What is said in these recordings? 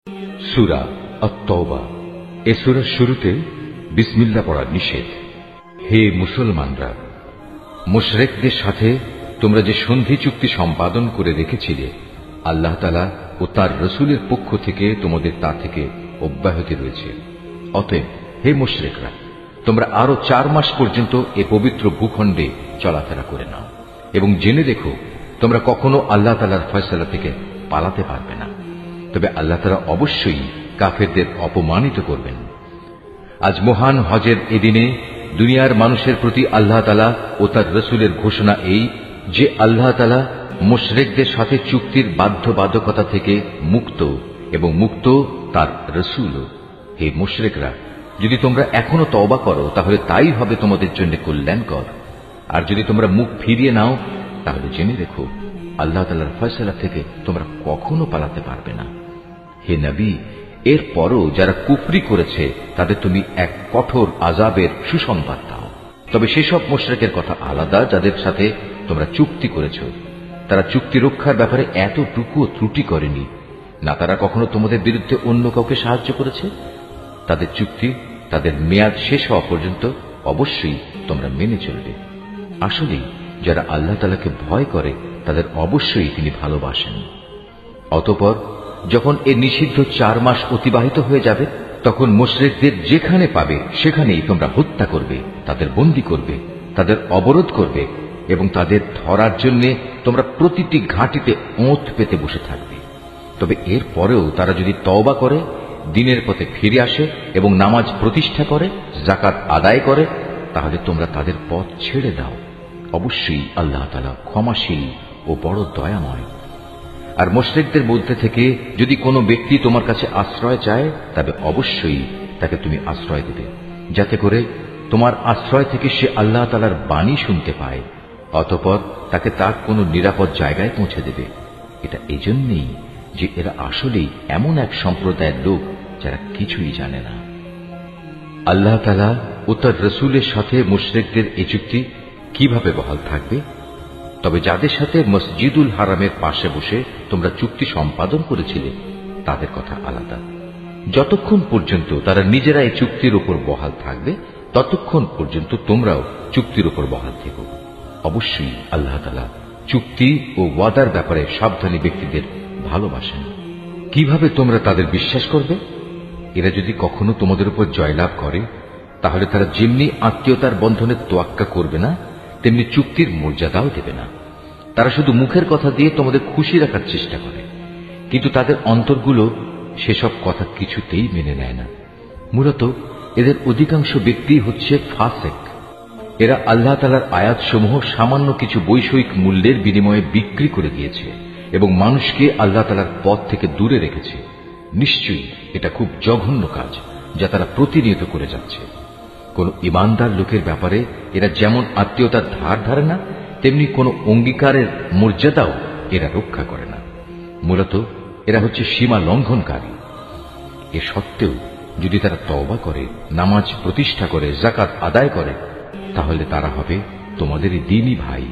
সূরা আত-তাওবা। এ সূরার শুরুতে বিসমিল্লাহ পড়া নিষেধ। হে মুসলমানরা, মুশরিকদের সাথে তোমরা যে সন্ধি চুক্তি সম্পাদন করে রেখেছিলে, আল্লাহ তাআলা ও তার রাসূলের পক্ষ থেকে তোমাদের তা থেকে অব্যাহতি রয়েছে। অতএব হে মুশরিকরা, তোমরা আরো 4 মাস পর্যন্ত এ পবিত্র ভূখণ্ডে চলাফেরা করে নাও এবং জেনে রেখো তোমরা কখনো আল্লাহ তাআলার ফয়সালা থেকে পালাতে পারবে না। তবে আল্লাহ তাআলা অবশ্যই কাফেরদের অপমানিত করবেন। আজ মহান হজের এদিনে দুনিয়ার মানুষের প্রতি আল্লাহ তাআলা ও তার রাসূলের ঘোষণা এই যে আল্লাহ তাআলা মুশরিকদের সাথে চুক্তির বাধ্যবাধকতা থেকে মুক্ত এবং মুক্ত তার রাসূলও। হে মুশরিকরা, যদি তোমরা এখনো তওবা করো তাহলে তাই হবে তোমাদের জন্য কল্যাণকর, আর যদি তোমরা মুখ ফিরিয়ে নাও তাহলে জেনে রেখো আল্লাহ তাআলার ফয়সালা থেকে তোমরা কখনো পালাতে পারবে না। হে নবী, এরপরও যারা কুফরি করেছে তাদের তুমি এক কঠোর আযাবের সুসংবাদ দাও। তবে সেসব মুশরিকের কথা আলাদা যাদের সাথে তোমরা চুক্তি করেছ। তারা চুক্তি রক্ষার ব্যাপারে এতটুকুও ত্রুটি করেনি, না তারা কখনো তোমাদের বিরুদ্ধে অন্য কাউকে সাহায্য করেছে। তাদের চুক্তি তাদের মেয়াদ শেষ হওয়া পর্যন্ত অবশ্যই তোমরা মেনে চলবে। আসলেই যারা আল্লাহ তাআলাকে ভয় করে তাদের অবশ্যই তিনি ভালোবাসেন। অতঃপর যখন এ নিষিদ্ধ 4 মাস অতিবাহিত হয়ে যাবে, তখন মুশরিকদের যেখানে পাবে সেখানেই তোমরা হত্যা করবে, তাদের বন্দী করবে, তাদের অবরোধ করবে এবং তাদের ধরার জন্য তোমরা প্রতিটি ঘাঁটিতে ওঁত পেতে বসে থাকবে। তবে এর পরেও তারা যদি তওবা করে, দ্বীনের পথে ফিরে আসে এবং নামাজ প্রতিষ্ঠা করে, যাকাত আদায় করে, তাহলে তোমরা তাদের পথ ছেড়ে দাও। অবশ্যই আল্লাহ তাআলা ক্ষমাশীল ও বড় দয়াময়। আর মুশরিকদের মধ্যে থেকে যদি কোনো ব্যক্তি তোমার কাছে আশ্রয় চায়, তবে অবশ্যই তাকে তুমি আশ্রয় দেবে, যাতে করে তোমার আশ্রয় থেকে সে আল্লাহ তাআলার বাণী শুনতে পায়। অতঃপর তাকে তার কোনো নিরাপদ জায়গায় পৌঁছে দেবে। এটা এজন্যই যে এরা আসলেই এমন এক সম্প্রদায়ের লোক যারা কিছুই জানে না। আল্লাহ তাআলা ও তার রাসূলের সাথে মুশরিকদের এই চুক্তি কিভাবে বহাল থাকবে? তবে যাদের সাথে মসজিদুল হারামের পাশে বসে তোমরা চুক্তি সম্পাদন করেছিলে তাদের কথা আলাদা। যতক্ষণ পর্যন্ত তারা নিজেরা এই চুক্তির উপর বহাল থাকবে, ততক্ষণ পর্যন্ত তোমরাও চুক্তির উপর বহাল থেকো। অবশ্যই আল্লাহ তাআলা চুক্তি ও ওয়াদার ব্যাপারে সাবধানী ব্যক্তিদের ভালোবাসেন। কিভাবে তোমরা তাদের বিশ্বাস করবে? এরা যদি কখনো তোমাদের উপর জয়লাভ করে, তাহলে তারা যেমনি আত্মীয়তার বন্ধনে তোয়াক্কা করবে না, তেমনি চুক্তির মর্যাদাও দেবে না। তারা শুধু মুখের কথা দিয়ে তোমাদের খুশি রাখার চেষ্টা করে, কিন্তু তাদের অন্তরগুলো সেসব কথা কিছুতেই মেনে নেয় না। মূলত এদের অধিকাংশ ব্যক্তি হচ্ছে ফাসেক। এরা আল্লাহ তাআলার আয়াতসমূহ সামান্য কিছু বৈষয়িক মূল্যের বিনিময়ে বিক্রি করে দিয়েছে এবং মানুষকে আল্লাহ তাআলার পথ থেকে দূরে রেখেছে। নিশ্চয়ই এটা খুব জঘন্য কাজ যা তারা প্রতিনিয়ত করে যাচ্ছে। কোন ইমানদার লোকের ব্যাপারে এরা যেমন আত্মীয়তার ধার ধারে না, তেমনি কোন অঙ্গীকারের মর্যাদাও এরা রক্ষা করে না। মূলত এরা হচ্ছে সীমা লঙ্ঘনকারী। এ সত্ত্বেও যদি তারা তওবা করে, নামাজ প্রতিষ্ঠা করে, যাকাত আদায় করে, তাহলে তারা হবে তোমাদেরই দ্বীনী ভাই।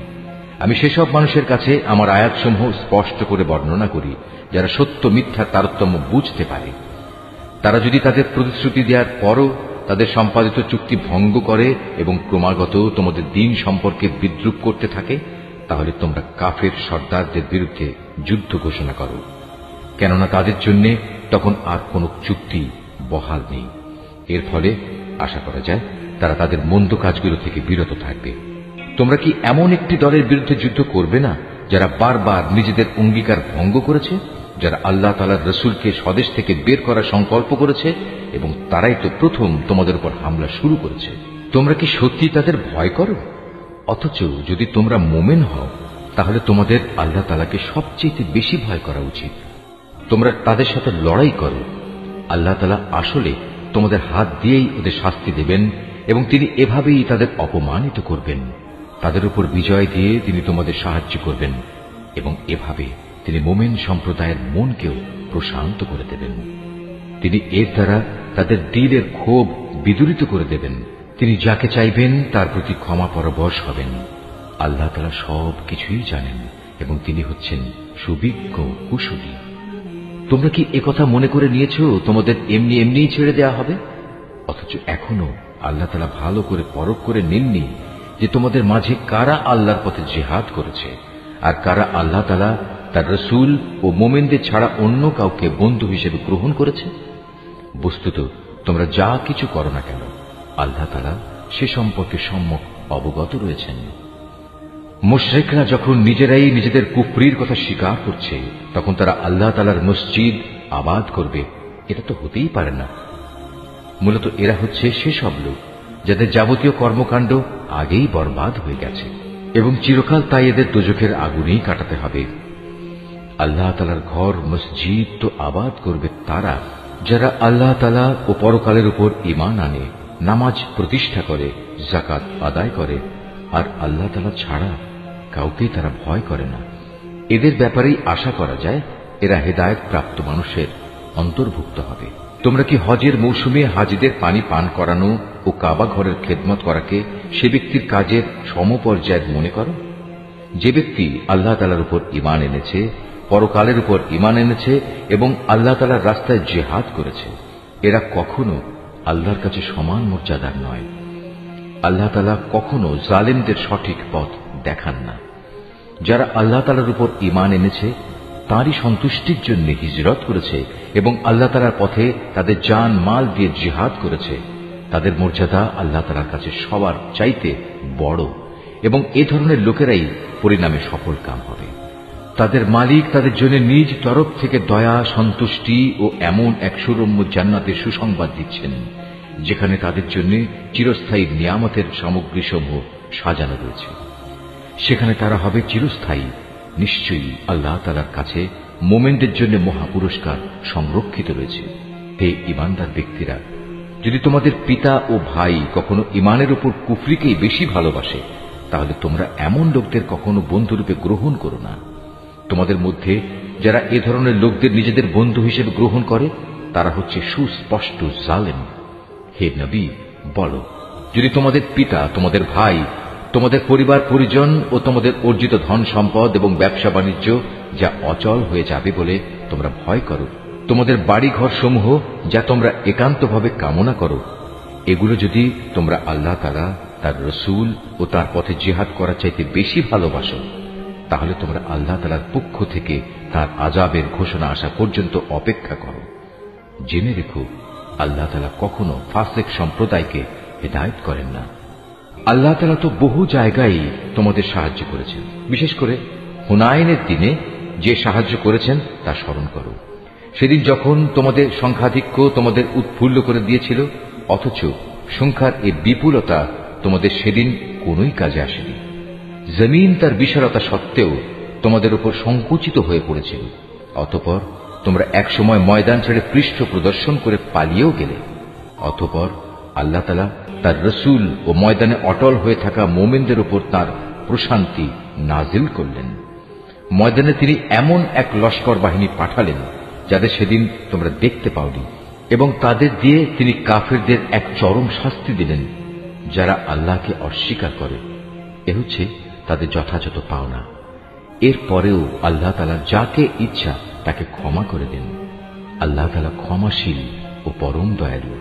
আমি সেসব মানুষের কাছে আমার আয়াতসমূহ স্পষ্ট করে বর্ণনা করি যারা সত্য মিথ্যার তারতম্য বুঝতে পারে। তারা যদি তাদের প্রতিশ্রুতি দেওয়ার পরও তাদের সম্পাদিত চুক্তি ভঙ্গ করে এবং ক্রমাগত তোমাদের দ্বীন সম্পর্কে বিদ্রূপ করতে থাকে, তাহলে তোমরা কাফের সর্দারদের বিরুদ্ধে যুদ্ধ ঘোষণা করো, কেননা তাদের জন্য তখন আর কোন চুক্তি বহাল নেই। এর ফলে আশা করা যায় তারা তাদের মন্দ কাজগুলো থেকে বিরত থাকবে। তোমরা কি এমন একটি দলের বিরুদ্ধে যুদ্ধ করবে না যারা বারবার নিজেদের অঙ্গীকার ভঙ্গ করেছে, যারা আল্লাহ তাআলার রাসূলকে স্বদেশ থেকে বের করার সংকল্প করেছে এবং তারাই তো প্রথম তোমাদের উপর হামলা শুরু করেছে? তোমরা কি সত্যি তাদের ভয় করো? অথচ যদি তোমরা মুমিন হও, তাহলে তোমাদের আল্লাহ তাআলাকে সবচেয়ে বেশি ভয় করা উচিত। তোমরা তাদের সাথে লড়াই করো। আল্লাহ তাআলা আসলে তোমাদের হাত দিয়েই ওদের শাস্তি দেবেন এবং তিনি এভাবেই তাদের অপমানিত করবেন। তাদের উপর বিজয় দিয়ে তিনি তোমাদের সাহায্য করবেন এবং এভাবে তিনি মুমিন সম্প্রদায়ের মনকেও প্রশান্ত করে দেবেন। তিনি এর দ্বারা তাদের দিলের ক্ষোভ বিদূরিত করে দেবেন। তিনি যাকে চাইবেন তার প্রতি ক্ষমা পরবশ হবেন। আল্লাহ তাআলা সব কিছুই জানেন এবং তিনি হচ্ছেন সুবিজ্ঞ কুশলী। তোমরা কি একথা মনে করে নিয়েছো তোমাদের এমনি এমনিই ছেড়ে দেয়া হবে? অথচ এখনো আল্লাহ তাআলা ভালো করে পরখ করে নেননি যে তোমাদের মাঝে কারা আল্লাহর পথে জিহাদ করেছে আর কারা আল্লাহ তাআলা তার রাসূল ও মুমিনদের ছাড়া অন্য কাউকে বন্ধু হিসেবে গ্রহণ করেছে। বস্তুত তোমরা যা কিছু করো না কেন আল্লাহ তাআলা সে সম্পর্কে সম্যক অবগত রয়েছেন। মুশরিকরা যখন নিজেরাই নিজেদের কুফরির কথা স্বীকার করছে তখন তারা আল্লাহ তাআলার মসজিদ আবাদ করবে, এটা তো হতেই পারে না। মূলত এরা হচ্ছে সেসব লোক যাদের যাবতীয় কর্মকাণ্ড আগেই বরবাদ হয়ে গেছে এবং চিরকাল তাই এদের দোজখের আগুনেই কাটাতে হবে। আল্লাহ তাআলার ঘর মসজিদ তো আবাদ করবে তারা যারা আল্লাহ তাআলা ও পরকালের উপর ঈমান আনে, নামাজ প্রতিষ্ঠা করে, যাকাত আদায় করে আর আল্লাহ তাআলা ছাড়া কাউকে তারা ভয় করে না। এদের ব্যাপারেই আশা করা যায় এরা হেদায়েত প্রাপ্ত মানুষের অন্তর্ভুক্ত হবে। তোমরা কি হজের মৌসুমে হাজিদের পানি পান করানো ও কাবা ঘরের খেদমত করাকে সে ব্যক্তির কাজের সমপর্যায়ের মনে করো? যে ব্যক্তি আল্লাহ তাআলার উপর ঈমান এনেছে, পরকালের উপর ঈমান এনেছে এবং আল্লাহ তাআলার রাস্তায় জিহাদ করেছে, এরা কখনো আল্লাহর কাছে সমান মর্যাদার নয়। আল্লাহ তাআলা কখনো জালেমদের সঠিক পথ দেখান না। যারা আল্লাহ তাআলার উপর ঈমান এনেছে তাঁরই সন্তুষ্টির জন্য হিজরত করেছে এবং আল্লাহ তাআলার পথে তাদের জান মাল দিয়ে জিহাদ করেছে, তাদের মর্যাদা আল্লাহ তাআলার কাছে সবার চাইতে বড় এবং এ ধরনের লোকেরাই পরিণামে সফল কাম হবে। তাদের মালিক তাদের জন্য নিজ তরফ থেকে দয়া, সন্তুষ্টি ও এমন এক সুরম্য জান্নাতের সুসংবাদ দিচ্ছেন যেখানে তাদের জন্য চিরস্থায়ী নিয়ামতের সামগ্রীসমূহ সাজানো রয়েছে। সেখানে তারা হবে চিরস্থায়ী। নিশ্চয়ই আল্লাহ তাআলার কাছে মোমেনদের জন্য মহাপুরস্কার সংরক্ষিত রয়েছে। হে ঈমানদার ব্যক্তিরা, যদি তোমাদের পিতা ও ভাই কখনো ঈমানের উপর কুফরিকেই বেশি ভালোবাসে তাহলে তোমরা এমন লোকদের কখনো বন্ধুরূপে গ্রহণ করো না। তোমাদের মধ্যে যারা এ ধরনের লোকদের নিজেদের বন্ধু হিসেবে গ্রহণ করে তারা হচ্ছে সুস্পষ্ট জালেম। হে নবী, বলো, যদি তোমাদের পিতা, তোমাদের ভাই, তোমাদের পরিবার পরিজন ও তোমাদের অর্জিত ধন সম্পদ এবং ব্যবসা বাণিজ্য যা অচল হয়ে যাবে বলে তোমরা ভয় করো, তোমাদের বাড়িঘর সমূহ যা তোমরা একান্তভাবে কামনা করো, এগুলো যদি তোমরা আল্লাহ তাআলা, তার রাসূল ও তার পথে জিহাদ করার চাইতে বেশি ভালোবাসো তাহলে তোমরা আল্লাহ তাআলার পক্ষ থেকে তার আযাবের ঘোষণা আসা পর্যন্ত অপেক্ষা করো। জেনে রেখো, আল্লাহ তাআলা কখনো ফাসিক সম্প্রদায়কে হেদায়েত করেন না। আল্লাহ তাআলা তো বহু জায়গায় তোমাদের সাহায্য করেছেন। বিশেষ করে হুনাইনের দিনে যে সাহায্য করেছেন তা স্মরণ করো। সেদিন যখন তোমাদের সংখ্যাধিক্য তোমাদের উৎফুল্ল করে দিয়েছিল, অথচ সংখ্যার এই বিপুলতা তোমাদের সেদিন কোনোই কাজে আসেনি। জমিন তার বিশালতা সত্ত্বেও তোমাদের উপর সংকুচিত হয়ে পড়েছিল। অতঃপর তোমরা একসময় ময়দান ছেড়ে পৃষ্ঠ প্রদর্শন করে পালিয়েও গেলে। অতঃপর আল্লাহ তাআলা তার রাসূল ও ময়দানে অটল হয়ে থাকা মুমিনদের উপর তার প্রশান্তি নাজিল করলেন। ময়দানে তিনি এমন এক লস্কর বাহিনী পাঠালেন যাদের সেদিন তোমরা দেখতে পাওনি, এবং তাদের দিয়ে তিনি কাফেরদের এক চরম শাস্তি দিলেন যারা আল্লাহকে অস্বীকার করে। এ হচ্ছে তাদের যথাযথ পাওনা। এরপরেও আল্লাহ তাআলা যাকে ইচ্ছা তাকে ক্ষমা করে দেন। আল্লাহ তাআলা ক্ষমাশীল ও পরম দয়ালু।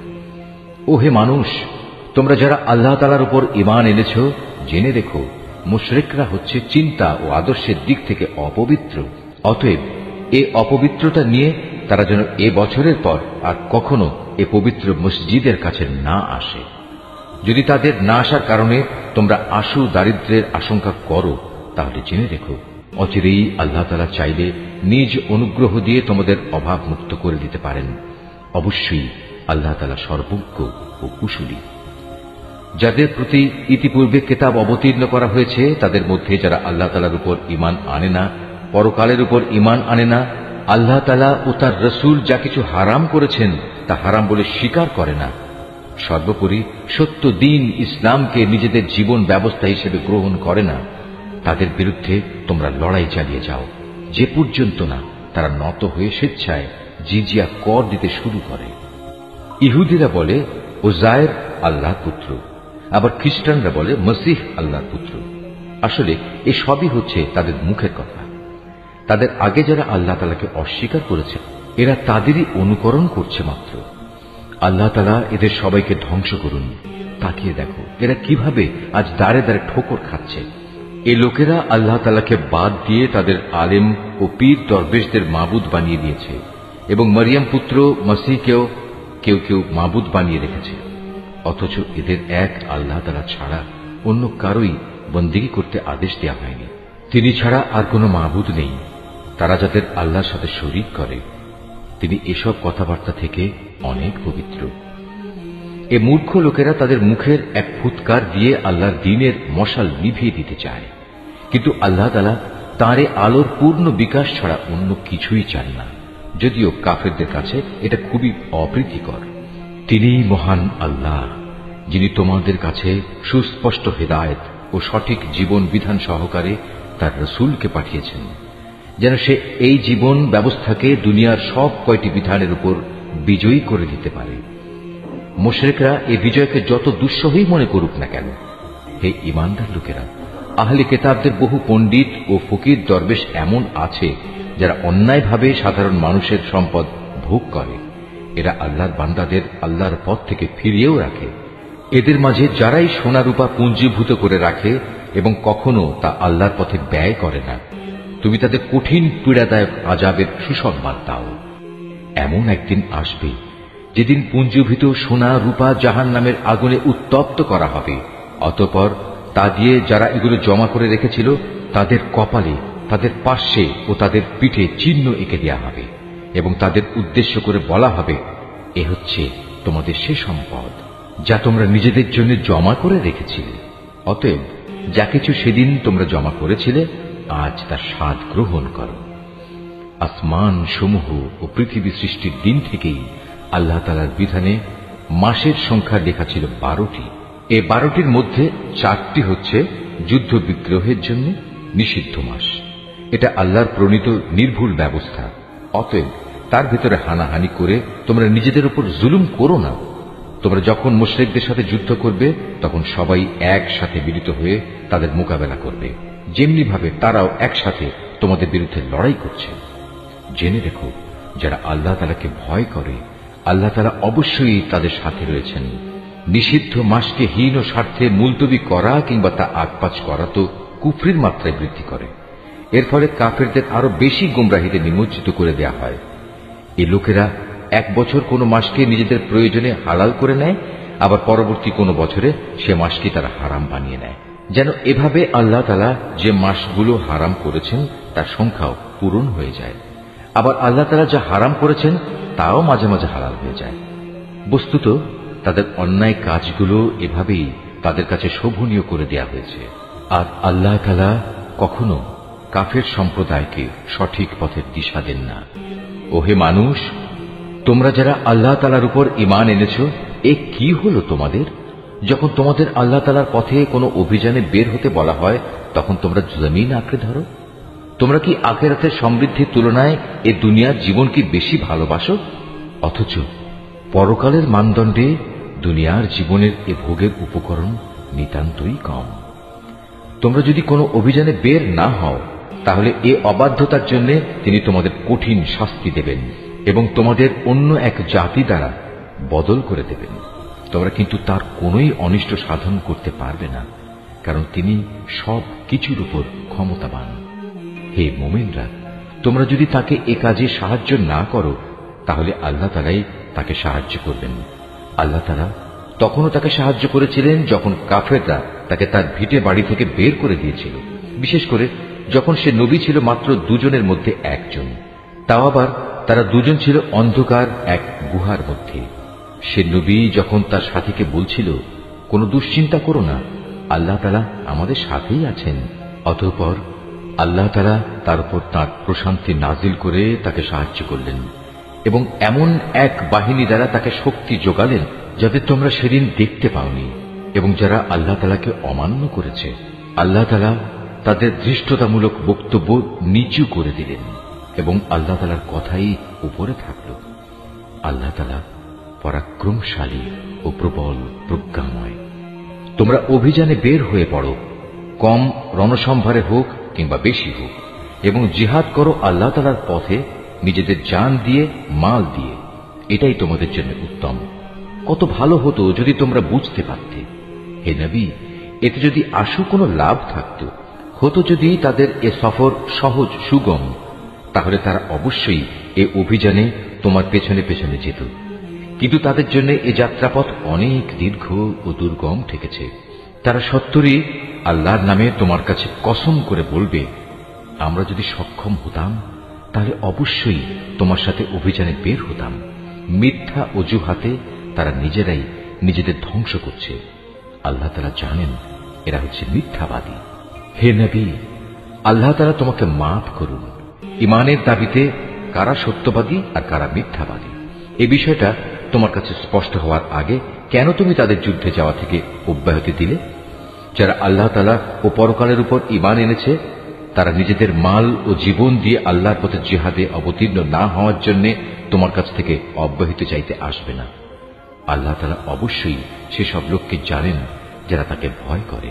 ও হে মানুষ, তোমরা যারা আল্লাহ তাআলার উপর ঈমান এনেছ, জেনে রেখো মুশরিকরা হচ্ছে চিন্তা ও আদর্শের দিক থেকে অপবিত্র। অতএব এ অপবিত্রতা নিয়ে তারা যেন এ বছরের পর আর কখনো এ পবিত্র মসজিদের কাছে না আসে। যদি তাদের না আসার কারণে তোমরা আশু দারিদ্র্যের আশঙ্কা করো তাহলে জেনে রেখো অচিরেই আল্লাহ তাআলা চাইলে নিজ অনুগ্রহ দিয়ে তোমাদের অভাব মুক্ত করে দিতে পারেন। অবশ্যই আল্লাহ তাআলা সর্বজ্ঞ ও কুশলী। যাদের প্রতি ইতিপূর্বে কিতাব অবতীর্ণ করা হয়েছে তাদের মধ্যে যারা আল্লাহ তাআলার উপর ঈমান আনে না, পরকালের উপর ঈমান আনে না, আল্লাহ তাআলা ও তার রাসূল যা কিছু হারাম করেছেন তা হারাম বলে স্বীকার করে না, সর্বোপরি সত্য দ্বীন ইসলামকে নিজেদের জীবন ব্যবস্থা হিসেবে গ্রহণ করে না, তাদের বিরুদ্ধে তোমরা লড়াই চালিয়ে যাও যে পর্যন্ত না তারা নত হয়ে স্বেচ্ছায় জিজিয়া কর দিতে শুরু করে। ইহুদিরা বলে উযায়ের আল্লাহর পুত্র, আবার খ্রিস্টানরা বলে মসিহ আল্লাহর পুত্র। আসলে এ সবই হচ্ছে তাদের মুখের কথা। তাদের আগে যারা আল্লাহ তাআলাকে অস্বীকার করেছে এরা তাদেরই অনুকরণ করছে মাত্র। আল্লাহ তাআলা এদের সবাইকে ধ্বংস করুন। তাকিয়ে দেখো এরা কিভাবে আজ দাঁড়ে দাঁড়ে ঠোকর খাচ্ছে। এ লোকেরা আল্লাহ তাআলাকে বাদ দিয়ে তাদের আলেম ও পীর দরবেশদের মাবুদ বানিয়ে দিয়েছে এবং মরিয়ম পুত্র মসিহকেও কেউ কেউ মাবুদ বানিয়ে রেখেছে। অথচ এদের এক আল্লাহ তাআলা ছাড়া অন্য কারোই বন্দেগী করতে আদেশ দেওয়া হয়নি। তিনি ছাড়া আর কোনো মাবুদ নেই। তারা যাদের আল্লাহর সাথে শরীক করে তিনি এসব কথাবার্তা থেকে অনেক পবিত্র। এ মূর্খ লোকেরা তাদের মুখের এক ফুৎকার দিয়ে আল্লাহর দ্বীনের মশাল নিভিয়ে দিতে চায়, কিন্তু আল্লাহ তাআলা তাঁর আলোর পূর্ণ বিকাশ ছাড়া অন্য কিছুই চান না, যদিও কাফেরদের কাছে এটা খুবই অপ্রীতিকর। তিনিই মহান আল্লাহ, যিনি তোমাদের কাছে সুস্পষ্ট হেদায়েত ও সঠিক জীবন বিধান সহকারে তার রাসূলকে পাঠিয়েছেন, যেন সে এই জীবন ব্যবস্থাকে দুনিয়ার সব কয়টি বিধানের উপর বিজয়ী করে দিতে পারে। মুশরিকরা এই বিজয়কে যত দুঃসহই মনে করুক না কেন, হে ঈমানদার লোকেরা, আহলে কিতাবদের বহু পণ্ডিত ও ফকির দরবেশ এমন আছে যারা অন্যায়ভাবে সাধারণ মানুষের সম্পদ ভোগ করে। এরা আল্লাহর বান্দাদের আল্লাহর পথ থেকে ফিরিয়েও রাখে। এদের মাঝে যারাই সোনা রূপা পুঞ্জীভূত করে রাখে এবং কখনো তা আল্লাহর পথে ব্যয় করে না, তুমি তাদের কঠিন পীড়াদায়ক আযাবের সুসংবাদ দাও। এমন একদিন আসবে যেদিন পুঞ্জীভূত সোনা রূপা জাহান্নামের আগুনে উত্তপ্ত করা হবে। অতঃপর তা দিয়ে যারা এগুলো জমা করে রেখেছিল তাদের কপালে, তাদের পার্শ্বে ও তাদের পিঠে চিহ্ন এঁকে দেওয়া হবে এবং তাদের উদ্দেশ্য করে বলা হবে, এ হচ্ছে তোমাদের সে সম্পদ যা তোমরা নিজেদের জন্য জমা করে রেখেছিলে। অতএব যা কিছু সেদিন তোমরা জমা করেছিলে আজ তার স্বাদ গ্রহণ করো। আসমান সমূহ ও পৃথিবী সৃষ্টির দিন থেকেই আল্লাহ তাআলার বিধানে মাসের সংখ্যা লেখা ছিল 12টি। এই 12টির মধ্যে 4টি হচ্ছে যুদ্ধ বিগ্রহের জন্য নিষিদ্ধ মাস। এটা আল্লাহর প্রণীত নির্ভুল ব্যবস্থা। অতএব তার ভিতরে হানাহানি করে তোমরা নিজেদের উপর জুলুম করো না। তোমরা যখন মুশরিকদের সাথে যুদ্ধ করবে তখন সবাই একসাথে মিলিত হয়ে তাদের মোকাবেলা করবে, যেমনি ভাবে তারাও একসাথে তোমাদের বিরুদ্ধে লড়াই করছে। জেনে দেখো, যারা আল্লাহ তাআলাকে ভয় করে আল্লাহ তাআলা অবশ্যই তাদের সাথে রয়েছেন। নিষিদ্ধ মাসকে হীন ও স্বার্থে মুলতবি করা কিংবা তা আগপাচ করা তো কুফরির মাত্রায় বৃদ্ধি করে। এর ফলে কাফেরদের আরো বেশি গোমরাহিতে নিমজ্জিত করে দেয়া হয়। এই লোকেরা এক বছর কোনো মাসকে নিজেদের প্রয়োজনে হালাল করে নেয়, আবার পরবর্তী কোনো বছরে সে মাসকে তারা হারাম বানিয়ে নেয়, যেন এভাবে আল্লাহ তাআলা যে মাসগুলো হারাম করেছেন তার সংখ্যাও পূরণ হয়ে যায়। আবার আল্লাহ তাআলা যা হারাম করেছেন তাও মাঝে মাঝে হালাল হয়ে যায়। বস্তুত তাদের অন্যায় কাজগুলো এভাবেই তাদের কাছে শোভনীয় করে দেয়া হয়েছে। আর আল্লাহ তাআলা কখনো কাফের সম্প্রদায়কে সঠিক পথের দিশা দেন না। ওহে মানুষ, তোমরা যারা আল্লাহ তাআলার উপর ঈমান এনেছো, এ কি হলো তোমাদের? যখন তোমাদের আল্লাহ তাআলার পথে কোনো অভিযানে বের হতে বলা হয় তখন তোমরা জমিন আঁকড়ে ধরো। তোমরা কি আখিরাতের সমৃদ্ধির তুলনায় এ দুনিয়ার জীবন কি বেশি ভালোবাসো? অথচ পরকালের মানদণ্ডে দুনিয়ার জীবনের এ ভোগের উপকরণ নিতান্তই কম। তোমরা যদি কোনো অভিযানে বের না হও তাহলে এ অবাধ্যতার জন্য তিনি তোমাদের কঠিন শাস্তি দেবেন এবং তোমাদের অন্য এক জাতি দ্বারা বদল করে দেবেন। তোমরা কিন্তু তার কোনোই অনিষ্ট সাধন করতে পারবে না, কারণ তিনি সব কিছুর উপর ক্ষমতাবান। হে মুমিনরা, তোমরা যদি তাকে এ কাজে সাহায্য না করো তাহলে আল্লাহ তাআলাই তাকে সাহায্য করবেন। আল্লাহ তাআলা তখনও তাকে সাহায্য করেছিলেন যখন কাফেররা তাকে তার ভিটে বাড়ি থেকে বের করে দিয়েছিল, বিশেষ করে যখন সে নবী ছিল মাত্র 2 জনের মধ্যে 1 জন। তাও আবার তারা 2 জন ছিল অন্ধকার এক গুহার মধ্যে। সে নবী যখন তার সাথীকে বলছিল, কোনো দুশ্চিন্তা করো না, আল্লাহ তাআলা আমাদের সাথেই আছেন, অতঃপর আল্লাহ তাআলা তার উপর তাঁর প্রশান্তি নাজিল করে তাকে সাহায্য করলেন এবং এমন এক বাহিনী দ্বারা তাকে শক্তি যোগালেন যাদের তোমরা সেদিন দেখতে পাওনি। এবং যারা আল্লাহ তাআলাকে অমান্য করেছে আল্লাহ তাআলা তাদের ধৃষ্টতামূলক বক্তব্য নিচু করে দিলেন এবং আল্লাহ তাআলার কথাই উপরে থাকল। আল্লাহ তাআলা পরাক্রমশালী ও প্রবল প্রজ্ঞাময়। তোমরা অভিযানে বের হয়ে পড়ো, কম রণসম্ভারে হোক কিংবা বেশি হোক, এবং জিহাদ করো আল্লাহ তাআলার পথে নিজেদের জান দিয়ে, মাল দিয়ে। এটাই তোমাদের জন্য উত্তম। কত ভালো হতো যদি তোমরা বুঝতে পারতে। হে নবী, এতে যদি আশু কোনো লাভ থাকত, হতো যদি তাদের এ সফর সহজ সুগম, তাহলে তারা অবশ্যই এ অভিযানে তোমার পেছনে পেছনে যেত। কিন্তু তাদের জন্য এ যাত্রাপথ অনেক দীর্ঘ ও দুর্গম ঠেকেছে। তারা সত্তরই আল্লাহর নামে তোমার কাছে কসম করে বলবে, আমরা যদি সক্ষম হতাম তাহলে অবশ্যই তোমার সাথে অভিযানে বের হতাম। মিথ্যা অজুহাতে তারা নিজেরাই নিজেদের ধ্বংস করছে। আল্লাহ তাআলা জানেন এরা হচ্ছে মিথ্যাবাদী। হে নবী, আল্লাহ তাআলা তোমাকে মাফ করুন। ইমানের দাবিতে কারা সত্যবাদী আর কারা মিথ্যাবাদী, এ বিষয়টা তোমার কাছে স্পষ্ট হওয়ার আগে কেন তুমি তাদের যুদ্ধে যাওয়া থেকে অব্যাহতি দিলে? যারা আল্লাহ তাআলা ও পরকালের উপর ঈমান এনেছে, তারা নিজেদের মাল ও জীবন দিয়ে আল্লাহর পথে জিহাদে অবতীর্ণ না হওয়ার জন্য তোমার কাছ থেকে অব্যাহতি চাইতে আসবে না। আল্লাহ তাআলা অবশ্যই সেসব লোককে জানেন যারা তাকে ভয় করে।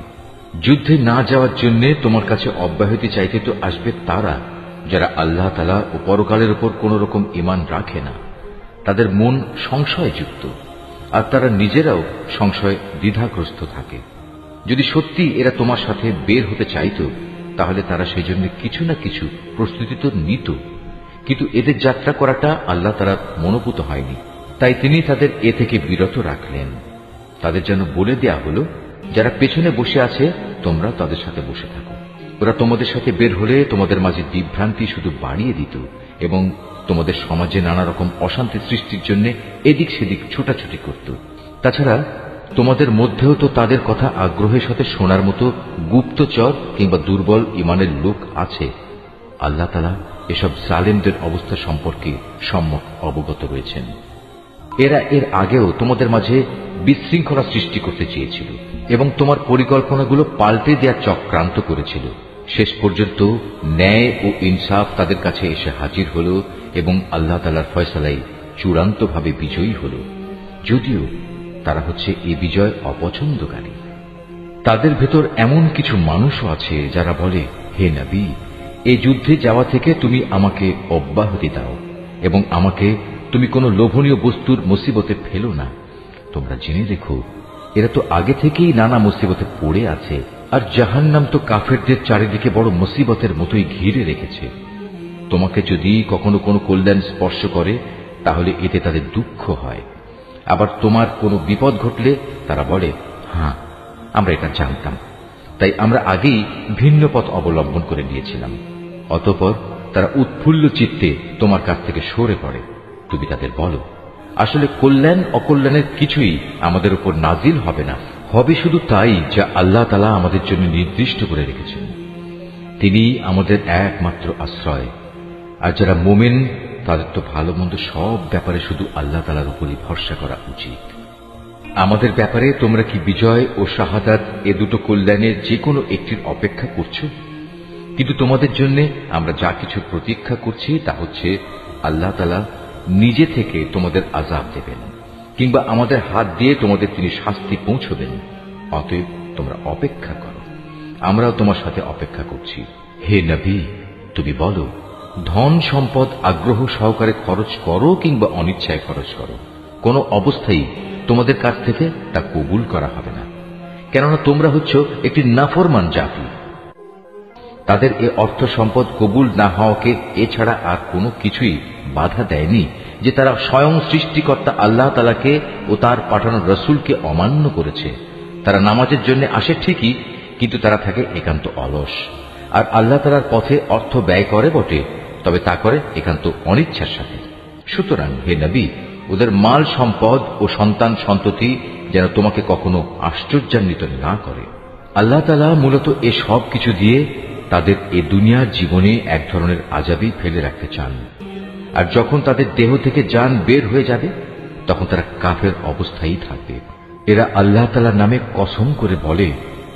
যুদ্ধে না যাওয়ার জন্য তোমার কাছে অব্যাহতি চাইতে তো আসবে তারা যারা আল্লাহ তাআলা ও পরকালের উপর কোন রকম ঈমান রাখে না। তাদের মন সংশয়যুক্ত, আর তারা নিজেরাও সংশয় দ্বিধাগ্রস্ত থাকে। যদি সত্যি এরা তোমার সাথে বের হতে চাইত, তাহলে তারা সেই জন্য কিছু না কিছু প্রস্তুতি তো নিত, কিন্তু এদের যাত্রা করাটা আল্লাহ তাআলা মনোভূত হয়নি, তাই তিনি তাদের এ থেকে বিরত রাখলেন। তাদের যেন বলে দেয়া হলো, যারা পেছনে বসে আছে তোমরা তাদের সাথে বসে থাকো। ওরা তোমাদের সাথে বের হলে তোমাদের মাঝে বিভ্রান্তি শুধু বাড়িয়ে দিত এবং তোমাদের সমাজে নানা রকম অশান্তি সৃষ্টির জন্য এদিক সেদিক ছোটাছুটি করত। তাছাড়া তোমাদের মধ্যেও তো তাদের কথা আগ্রহের সাথে শোনার মতো গুপ্তচর কিংবা দুর্বল ইমানের লোক আছে। আল্লাহ তাআলা এসব জালেমদের অবস্থা সম্পর্কে সম্যক অবগত রয়েছেন। এরা এর আগেও তোমাদের মাঝে বিশৃঙ্খলা সৃষ্টি করতে চেয়েছিল এবং তোমার পরিকল্পনাগুলো পাল্টে দেওয়ার চক্রান্ত করেছিল। শেষ পর্যন্ত ন্যায় ও ইনসাফ তাদের কাছে এসে হাজির হল এবং আল্লাহ তাআলার ফয়সালায় চূড়ান্তভাবে বিজয়ী হল, যদিও তারা হচ্ছে এই বিজয় অপছন্দকারী। তাদের ভেতর এমন কিছু মানুষও আছে যারা বলে, হে নবী, এই যুদ্ধে যাওয়া থেকে তুমি আমাকে অব্যাহতি দাও এবং আমাকে তুমি কোনো লোভনীয় বস্তুর মুসিবতে ফেলো না। তোমরা জেনে রেখো, এরা তো আগে থেকেই নানা মুসিবতে পড়ে আছে, আর জাহান্নাম তো কাফেরদের চারিদিকে বড় মুসিবতের মতোই ঘিরে রেখেছে। তোমাকে যদি কখনো কোনো কল্যাণ স্পর্শ করে তাহলে এতে তাদের দুঃখ হয়, আবার তোমার কোনো বিপদ ঘটলে তারা বলে, হ্যাঁ আমরা এটা জানতাম, তাই আমরা আগেই ভিন্ন পথ অবলম্বন করে নিয়েছিলাম। অতঃপর তারা উৎফুল্ল চিত্তে তোমার কাছ থেকে সরে পড়ে। তুমি তাদের বলো, আসলে কল্যাণ অকল্যাণের কিছুই আমাদের উপর নাজিল হবে না, হবে শুধু তাই যা আল্লাহ তাআলা আমাদের জন্য নির্দিষ্ট করে রেখেছেন। তিনি আমাদের একমাত্র আশ্রয়। আর যারা মুমিন তাদের তো ভালো মন্দ সব ব্যাপারে শুধু আল্লাহ তাআলার উপরই ভরসা করা উচিত। আমাদের ব্যাপারে তোমরা কি বিজয় ও শাহাদাত এ দুটো কল্যাণের যে কোনো একটির অপেক্ষা করছো? কিন্তু তোমাদের জন্য আমরা যা কিছু প্রতীক্ষা করছি তা হচ্ছে আল্লাহ তাআলা নিজে থেকে তোমাদের আযাব দেবেন, কিংবা আমাদের হাত দিয়ে তোমাদের তিনি শাস্তি পৌঁছবেন। অতএব তোমরা অপেক্ষা করো, আমরাও তোমার সাথে অপেক্ষা করছি। হে নবী, তুমি বলো, ধন সম্পদ আগ্রহ সহকারে খরচ করো কিংবা অনিচ্ছায় খরচ করো, কোনো অবস্থায় তোমাদের কাছ থেকে তা কবুল করা হবে না, কেননা তোমরা হচ্ছ একটি নাফরমান জাতি। তাদের এ অর্থ সম্পদ কবুল না হওয়াকে এছাড়া আর কোনো কিছুই বাধা দেয়নি যে তারা স্বয়ং সৃষ্টিকর্তা আল্লাহ তাআলাকে ও তার পাঠানো রসুলকে অমান্য করেছে। তারা নামাজের জন্য আসে ঠিকই, কিন্তু তারা থাকে একান্ত অলস, আর আল্লাহ তাআলার পথে অর্থ ব্যয় করে বটে, তবে তা করে একান্ত অনিচ্ছার সাথে। সুতরাং হে নবী, ওদের মাল সম্পদ ও সন্তান সন্ততি যেন তোমাকে কখনো আশ্চর্যান্বিত না করে। আল্লাহ তাআলা মূলত এ সব কিছু দিয়ে তাদের এ দুনিয়ার জীবনে এক ধরনের আযাবই ফেলে রাখতে চান, আর যখন তাদের দেহ থেকে জান বের হয়ে যাবে তখন তারা কাফের অবস্থায় থাকবে। এরা আল্লাহ তাআলার নামে কসম করে বলে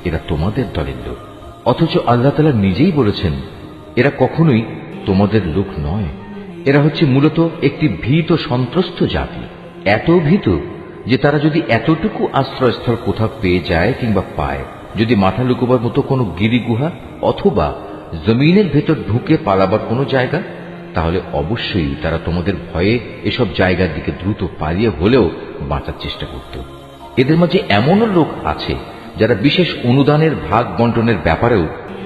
এরা তোমাদের দলের লোক, অথচ আল্লাহ তাআলা নিজেই বলেছেন এরা কখনোই তোমাদের লোক নয়। এরা হচ্ছে মূলত একটি ভীত সন্ত্রস্ত জাতি, এত ভীত যে তারা যদি এতটুকু আশ্রয়স্থল কোথাও পেয়ে যায় কিংবা পায়, যদি মাথা লুকোবার মতো কোনো গিরিগুহা অথবা জমিনের ভেতর ঢুকে পালাবার কোনো জায়গা, তাহলে অবশ্যই তারা তোমাদের ভয়ে এসব জায়গার দিকে দ্রুত পালিয়ে হলেও বাঁচার চেষ্টা করত। এদের মাঝে এমনও লোক আছে যারা বিশেষ অনুদানের ভাগ বন্টনের ব্যাপারেও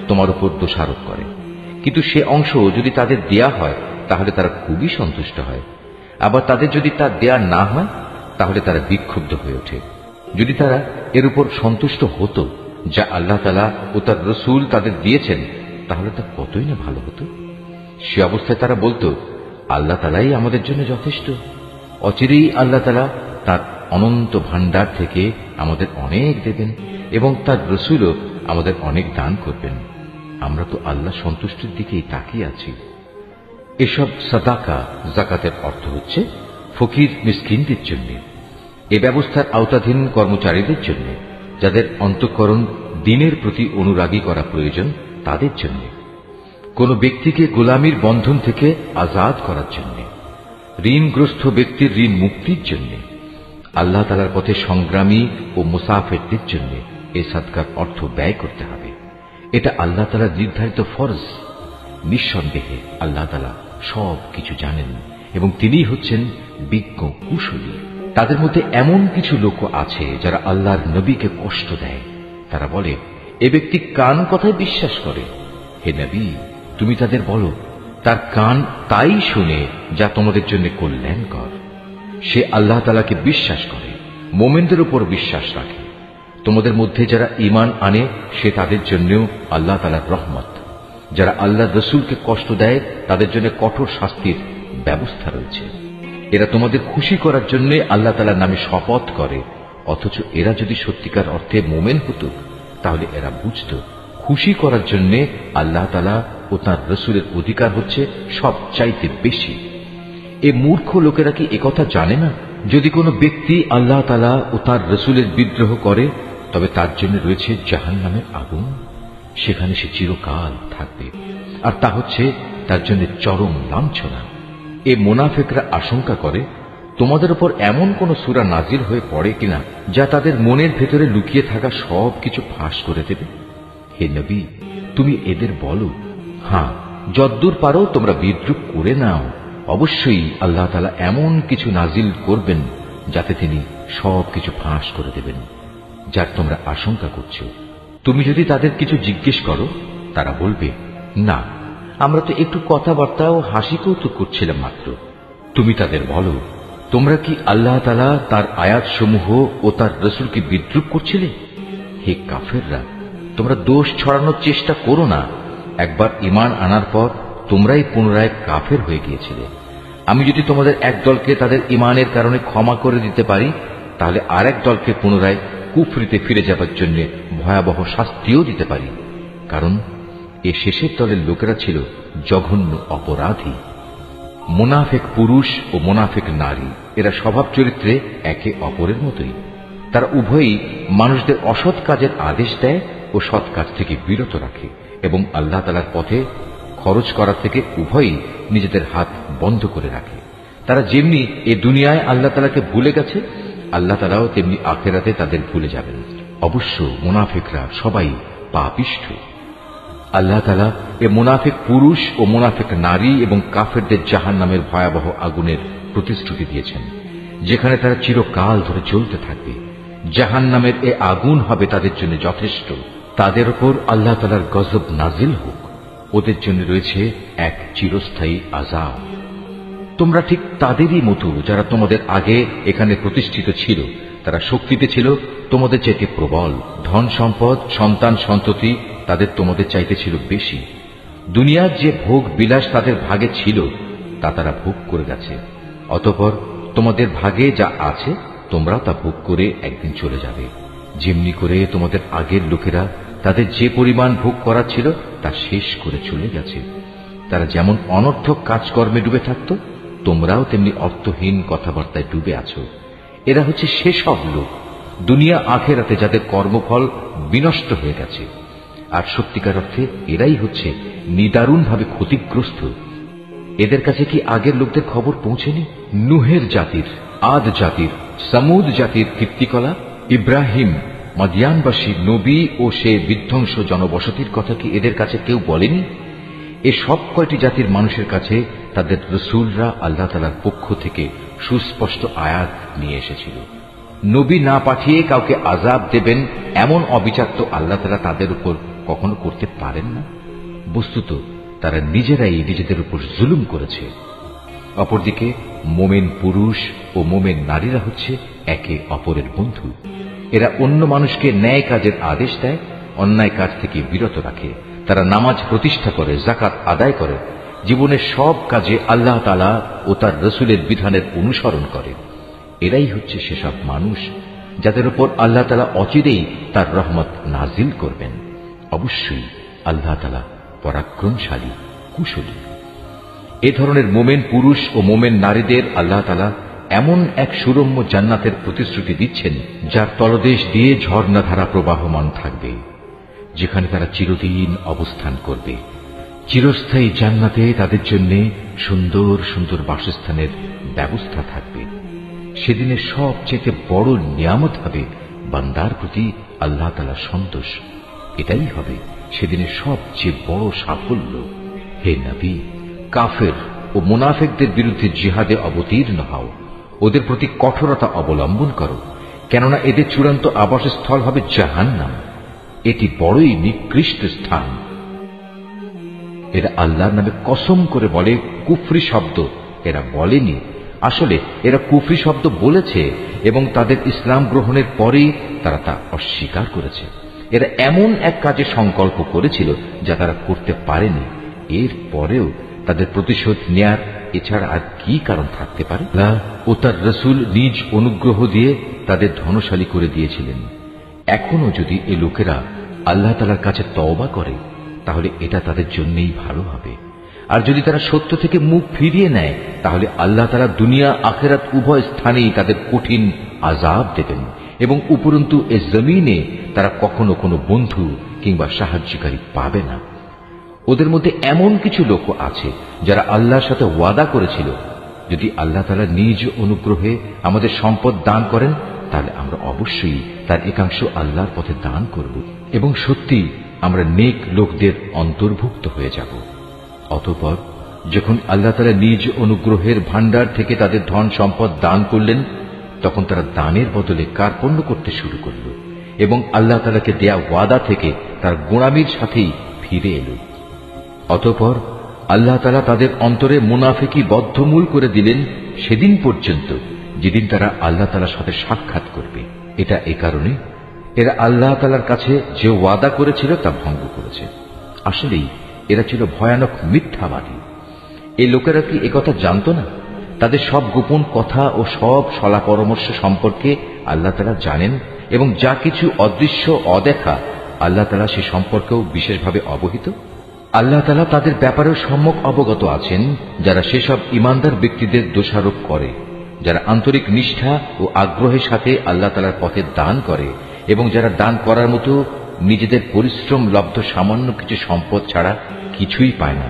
তোমার উপর দোষারোপ করে, কিন্তু সে অংশ যদি তাদের দেয়া হয় তাহলে তারা খুবই সন্তুষ্ট হয়। আবার তাদের যদি তা দেয়া না হয় তাহলে তারা বিক্ষুব্ধ হয়ে ওঠে। যদি তারা এর উপর সন্তুষ্ট হতো যা আল্লাহ তাআলা ও তার রাসূল তাদের দিয়েছেন, তাহলে তা কতই না ভালো হতো। সে অবস্থায় তারা বলতো, আল্লাহ তাআলাই আমাদের জন্য যথেষ্ট। অচিরেই আল্লাহ তাআলা তার অনন্ত ভাণ্ডার থেকে আমাদের অনেক দেবেন এবং তার রাসূলও আমাদের অনেক দান করবেন। আমরা তো আল্লাহ সন্তুষ্টির দিকেই তাকিয়ে আছি। এসব সাদাকা যাকাতের অর্থ হচ্ছে ফকির মিসকিনদের জন্য, এ ব্যবস্থার আওতাধীন কর্মচারীদের জন্য, যাদের অন্তঃকরণ দ্বীনের প্রতি অনুরাগী করা প্রয়োজন তাদের জন্য, কোন ব্যক্তিকে গোলামির বন্ধন থেকে আজাদ করার জন্য, ঋণগ্রস্ত ব্যক্তির ঋণ মুক্তির জন্য, আল্লাহ তাআলার পথে সংগ্রামী ও মুসাফিরদের জন্য এই সাদকার অর্থ ব্যয় করতে হবে। এটা আল্লাহ তাআলার নির্ধারিত ফরজ। নিঃসন্দেহে আল্লাহ তাআলা সব কিছু জানেন এবং তিনিই হচ্ছেন বিজ্ঞ কুশলী। তাদের মধ্যে এমন কিছু লোক আছে যারা আল্লাহর নবীকে কষ্ট দেয়। তারা বলে, এ ব্যক্তি কান কথায় বিশ্বাস করে। হে নবী, তুমি তাদের বলো, তার কান তাই শুনে যা তোমাদের জন্য কল্যাণকর। সে আল্লাহ তাআলাকে বিশ্বাস করে, মোমেনদের উপর বিশ্বাস রাখে। তোমাদের মধ্যে যারা ঈমান আনে সে তাদের জন্যও আল্লাহ তাআলার রহমত। যারা আল্লাহর রাসূলকে কষ্ট দেয় তাদের জন্য কঠোর শাস্তির ব্যবস্থা রয়েছে। এরা তোমাদের খুশি করার জন্য আল্লাহ তাআলার নামে শপথ করে, অথচ এরা যদি সত্যিকার অর্থে মোমেন হতো তাহলে এরা বুঝত খুশি করার জন্য আল্লাহ তাআলা ও তাঁর রাসূলের অধিকার হচ্ছে সবচাইতে বেশি। এ মূর্খ লোকেরা কি একথা জানে না? যদি কোনো ব্যক্তি আল্লাহ তাআলা ও তার রাসূলের বিদ্রোহ করে তবে তার জন্য রয়েছে জাহান্নামের আগুন, সেখানে সে চিরকাল থাকবে, আর তা হচ্ছে তার জন্য চরম লাঞ্ছনা। এ মুনাফিকরা আশঙ্কা করে তোমাদের উপর এমন কোন সূরা নাজিল হয়ে পড়ে কিনা যা তাদের মনের ভেতরে লুকিয়ে থাকা সব কিছু ফাঁস করে দেবে। হে নবী, তুমি এদের বলো, হ্যাঁ, যদ্দূর পারো তোমরা বিদ্রুপ করে নাও। অবশ্যই আল্লাহ তাআলা এমন কিছু নাজিল করবেন যাতে তিনি সব কিছু ফাঁস করে দেবেন, যার তোমরা আশঙ্কা করছো। তুমি যদি তাদের কিছু জিজ্ঞেস করো তারা বলবে, না, আমরা তো একটু কথাবার্তা ও হাসি কৌতুক করছিলাম মাত্র। তুমি তাদের বলো, তোমরা কি আল্লাহ তাআলা তার আয়াতসমূহ ও তার রাসূলকে বিদ্রুপ করছিলে? হে কাফেররা, তোমরা দোষ ছড়ানোর চেষ্টা করো না। একবার ঈমান আনার পর তোমরাই পুনরায় কাফের হয়ে গিয়েছিলে। আমি যদি তোমাদের এক দলকে তাদের ঈমানের কারণে ক্ষমা করে দিতে পারি তাহলে আরেক দলকে পুনরায় কুফরিতে ফিরে যাবার জন্য ভয়াবহ শাস্তিও দিতে পারি, কারণ এ শেষের দলের লোকেরা ছিল জঘন্য অপরাধী। মুনাফিক পুরুষ ও মুনাফিক নারী এরা স্বভাব চরিত্রে একে অপরের মতোই। তারা উভয়ই মানুষদের অসৎ কাজের আদেশ দেয় ও সৎ কাজ থেকে বিরত রাখে এবং আল্লাহ তাআলার পথে খরচ করা থেকে উভয়ই নিজেদের হাত বন্ধ করে রাখে। তারা যেমনি এ দুনিয়ায় আল্লাহ তাআলাকে ভুলে গেছে, আল্লাহ তাআলাও তেমনি আখিরাতে তাদের ভুলে যাবেন। অবশ্য মুনাফিকরা সবাই পাপিষ্ঠ। আল্লাহ তাআলা এ মুনাফিক পুরুষ ও মুনাফিক নারী এবং কাফেরদের জাহান্নামের ভয়াবহ আগুনের প্রতিশ্রুতি দিয়েছেন, যেখানে তারা চিরকাল ধরে জ্বলতে থাকবে। জাহান্নামের এ আগুন হবে তাদের জন্য যথেষ্ট। তাদের উপর আল্লাহ তাআলার গজব নাজিল হোক। ওদের জন্য রয়েছে এক চিরস্থায়ী আযাব। তোমরা ঠিক তাদেরই মতো যারা তোমাদের আগে এখানে প্রতিষ্ঠিত ছিল। তারা শক্তিতে ছিল তোমাদের চাইতে প্রবল, ধন সম্পদ, সন্তান সন্ততি তাদের তোমাদের চাইতে ছিল বেশি। দুনিয়ার যে ভোগ বিলাস তাদের ভাগে ছিল তা তারা ভোগ করে গেছে। অতঃপর তোমাদের ভাগে যা আছে তোমরা তা ভোগ করে একদিন চলে যাবে। যেমনি করে তোমাদের আগের লোকেরা তাদের যে পরিমাণ ভোগ করা ছিল তা শেষ করে চলে গেছে। তারা যেমন অনর্থক কাজকর্মে ডুবে থাকত, তোমরাও তেমনি অর্থহীন কথাবার্তায় ডুবে আছো। এরা হচ্ছে সেসব লোক দুনিয়া আখেরাতে যাদের কর্মফল বিনষ্ট হয়ে গেছে, আর সত্যিকার অর্থে এরাই হচ্ছে নিদারুণভাবে ক্ষতিগ্রস্ত। এদের কাছে কি আগের লোকদের খবর পৌঁছেনি? নুহের জাতির, আদ জাতির, সামুদ জাতির কীর্তিকলা, ইব্রাহিম, মাদিয়ানবাসী নবী ও সে বিধ্বংস জনবসতির কথা কি এদের কাছে কেউ বলেনি? এ সব কয়টি জাতির মানুষের কাছে তাদের রসুলরা আল্লাহ তাআলার পক্ষ থেকে সুস্পষ্ট আয়াত নিয়ে এসেছিল। নবী না পাঠিয়ে কাউকে আযাব দেবেন এমন অবিচার তো আল্লাহ তাআলা তাদের উপর কখনো করতে পারেন না। বস্তুত তারা নিজেরাই নিজেদের উপর জুলুম করেছে। অপরদিকে মোমেন পুরুষ ও মোমেন নারীরা হচ্ছে একে অপরের বন্ধু। এরা অন্য মানুষকে ন্যায় কাজের আদেশ দেয়, অন্যায় কাজ থেকে বিরত রাখে। তারা নামাজ প্রতিষ্ঠা করে, যাকাত আদায় করে, জীবনের সব কাজে আল্লাহ তাআলা ও তার রসুলের বিধানের অনুসরণ করে। এরাই হচ্ছে সেসব মানুষ যাদের উপর আল্লাহ তাআলা অচিরেই তার রহমত নাজিল করবেন। অবশ্যই আল্লাহ তাআলা পরাক্রমশালী, কুশলী। এ ধরনের মোমেন পুরুষ ও মোমেন নারীদের আল্লাহ তাআলা এমন এক সুরম্য জান্নাতের প্রতিশ্রুতি দিচ্ছেন, যার তলদেশ দিয়ে ঝর্ণাধারা প্রবাহমান থাকবে, যেখানে তারা চিরদিন অবস্থান করবে। চিরস্থায়ী জান্নাতে তাদের জন্য সুন্দর সুন্দর বাসস্থানের ব্যবস্থা থাকবে। সেদিনের সবচেয়ে বড় নিয়ামত হবে বান্দার প্রতি আল্লাহ তাআলার সন্তোষ। এটাই হবে সেদিনের সবচেয়ে বড় সাফল্য। হে নবী, কাফের ও মুনাফিকদের বিরুদ্ধে জিহাদে অবতীর্ণ হও, ওদের প্রতি কঠোরতা অবলম্বন করো, কেননা এদের চূড়ান্ত আবাসস্থল হবে জাহান্নাম। এটি বড়ই নিকৃষ্ট স্থান। এরা আল্লাহর নামে কসম করে বলে কুফরি শব্দ এরা বলেনি, আসলে এরা কুফরি শব্দ বলেছে এবং তাদের ইসলাম গ্রহণের পরেই তারা তা অস্বীকার করেছে। এরা এমন এক কাজে সংকল্প করেছিল যা তারা করতে পারেনি। এর পরেও তাদের প্রতিশোধ নেয়ার এছাড়া আর কি কারণ থাকতে পারে? আল্লাহ ও তার রসুল নিজ অনুগ্রহ দিয়ে তাদের ধনশালী করে দিয়েছিলেন। এখনো যদি এ লোকেরা আল্লাহ তাআলার কাছে তওবা করে তাহলে এটা তাদের জন্যই ভালো হবে। আর যদি তারা সত্য থেকে মুখ ফিরিয়ে নেয় তাহলে আল্লাহ তাআলা দুনিয়া আখিরাত উভয় স্থানেই তাদের কঠিন আযাব দেবেন এবং উপরন্তু এ জমিনে তারা কখনো কোনো বন্ধু কিংবা সাহায্যকারী পাবে না। ওদের মধ্যে এমন কিছু লোক আছে যারা আল্লাহর সাথে ওয়াদা করেছিল, যদি আল্লাহ তাআলা নিজ অনুগ্রহে আমাদের সম্পদ দান করেন তাহলে আমরা অবশ্যই তার একাংশ আল্লাহর পথে দান করব এবং সত্যি আমরা নেক লোকদের অন্তর্ভুক্ত হয়ে যাব। অতঃপর যখন আল্লাহ তাআলা নিজ অনুগ্রহের ভাণ্ডার থেকে তাদের ধন সম্পদ দান করলেন, তখন তারা দানের বদলে কার্পণ্য করতে শুরু করল এবং আল্লাহ তাআলাকে দেয়া ওয়াদা থেকে তার গোঁড়ামির সাথেই ফিরে এল। অতঃপর আল্লাহ তাআলা তাদের অন্তরে মুনাফিকি বদ্ধমূল করে দিলেন সেদিন পর্যন্ত যেদিন তারা আল্লাহ তাআলার সাথে সাক্ষাৎ করবে। এটা এ কারণে এরা আল্লাহ তাআলার কাছে যে ওয়াদা করেছিল তা ভঙ্গ করেছে। আসলেই এরা ছিল ভয়ানক মিথ্যাবাদী। এই লোকেরা কি একথা জানত না? তাদের সব গোপন কথা ও সব সলা পরামর্শ সম্পর্কে আল্লাহ তাআলা জানেন এবং যা কিছু অদৃশ্য অদেখা আল্লাহ তাআলা সে সম্পর্কেও বিশেষভাবে অবহিত। আল্লাহ তাআলা তাদের ব্যাপারেও সম্যক অবগত আছেন যারা সেসব ইমানদার ব্যক্তিদের দোষারোপ করে, যারা আন্তরিক নিষ্ঠা ও আগ্রহের সাথে আল্লাহ তাআলার পথে দান করে এবং যারা দান করার মতো নিজেদের পরিশ্রম লব্ধ সামান্য কিছু সম্পদ ছাড়া কিছুই পায় না।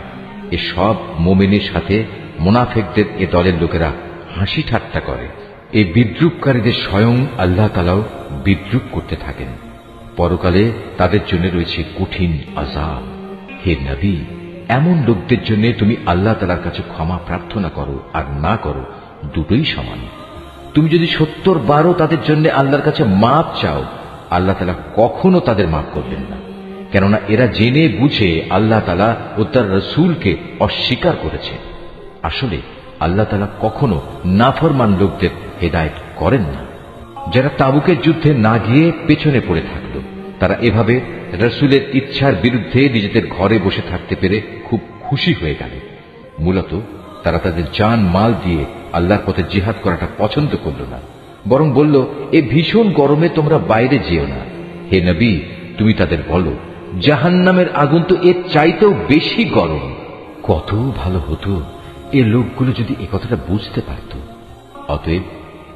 এ সব মুমিনের সাথে মুনাফিকদের এ দলের লোকেরা হাসি ঠাট্টা করে। এই বিদ্রূপকারীদের স্বয়ং আল্লাহ তাআলাও বিদ্রূপ করতে থাকেন। পরকালে তাদের জন্য রয়েছে কঠিন আযাব। হে নবী, এমন লোকদের জন্য তুমি আল্লাহ তাআলার কাছে ক্ষমা প্রার্থনা করো আর না করো, দুটোই সমান। তুমি যদি 70 বারও তাদের জন্য আল্লাহর কাছে মাপ চাও, আল্লাহ তাআলা কখনো তাদের মাফ করবেন না, কেননা এরা জেনে বুঝে আল্লাহ তাআলা ও তার রাসূলকে অস্বীকার করেছে। আসলে আল্লাহ তাআলা কখনো নাফরমান লোকদের হেদায়েত করেন না। যারা তাবুকের যুদ্ধে না গিয়ে পেছনে পড়ে থাকলো, তারা এভাবে রাসূলের ইচ্ছার বিরুদ্ধে নিজেদের ঘরে বসে থাকতে পেরে খুব খুশি হয়ে গেল। মূলত তারা তাদের জান মাল দিয়ে আল্লাহর পথে জিহাদ করাটা পছন্দ করল না, বরং বলল, এ ভীষণ গরমে তোমরা বাইরে যেও না। হে নবী, তুমি তাদের বলো, জাহান্নামের আগুন তো এর চাইতেও বেশি গরম। কত ভালো হতো এ লোকগুলো যদি এ কথাটা বুঝতে পারত। অতএব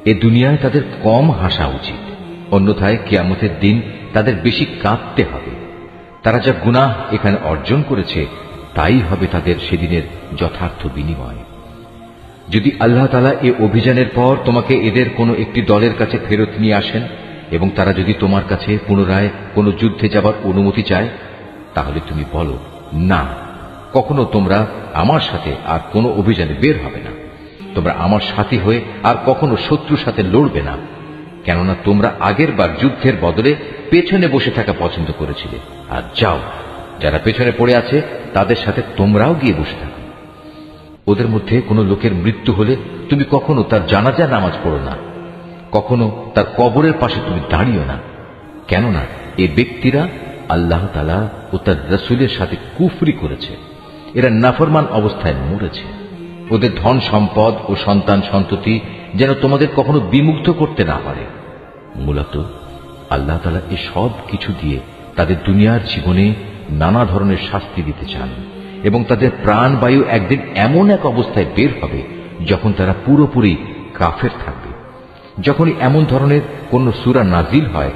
এ দুনিয়ায় তাদের কম হাসা উচিত, অন্যথায় কিয়ামতের দিন তাদের বেশি কাঁদতে হবে। তারা যা গুনাহ এখানে অর্জন করেছে তাই হবে তাদের সেদিনের যথার্থ বিনিময়। যদি আল্লাহ তাআলা এ অভিযানের পর তোমাকে এদের কোনো একটি দলের কাছে ফেরত নিয়ে আসেন এবং তারা যদি তোমার কাছে পুনরায় কোনো যুদ্ধে যাবার অনুমতি চায়, তাহলে তুমি বলো, না, কখনো তোমরা আমার সাথে আর কোনো অভিযানে বের হবে না। তোমরা আমার সাথী হয়ে আর কখনো শত্রুর সাথে লড়বে না, কেননা তোমরা আগের বার যুদ্ধের বদলে পেছনে বসে থাকা পছন্দ করেছিলে। আর যাও, যারা পেছনে পড়ে আছে তাদের সাথে তোমরাও গিয়ে বসে থাকো। ওদের মধ্যে কোনো লোকের মৃত্যু হলে তুমি কখনো তার জানাজা নামাজ পড়ো না, কখনো তার কবরের পাশে তুমি দাঁড়িও না, কেননা এ ব্যক্তিরা আল্লাহ তাআলা ও তার রাসূলের সাথে কুফরি করেছে। এরা নাফরমান অবস্থায় মরেছে। ওদের ধন সম্পদ ও সন্তান সন্ততি যেন তোমাদের কখনো বিমুগ্ধ করতে না পারে। মূলত আল্লাহ তাআলা এ সব কিছু দিয়ে তাদের দুনিয়ার জীবনে নানা ধরনের শাস্তি দিতে চান, এবং তাদের প্রাণবায়ু একদিন এমন এক অবস্থায় বের হবে যখন তারা পুরোপুরি কাফের থাকবে। যখনই এমন ধরনের কোন সূরা নাজিল হয়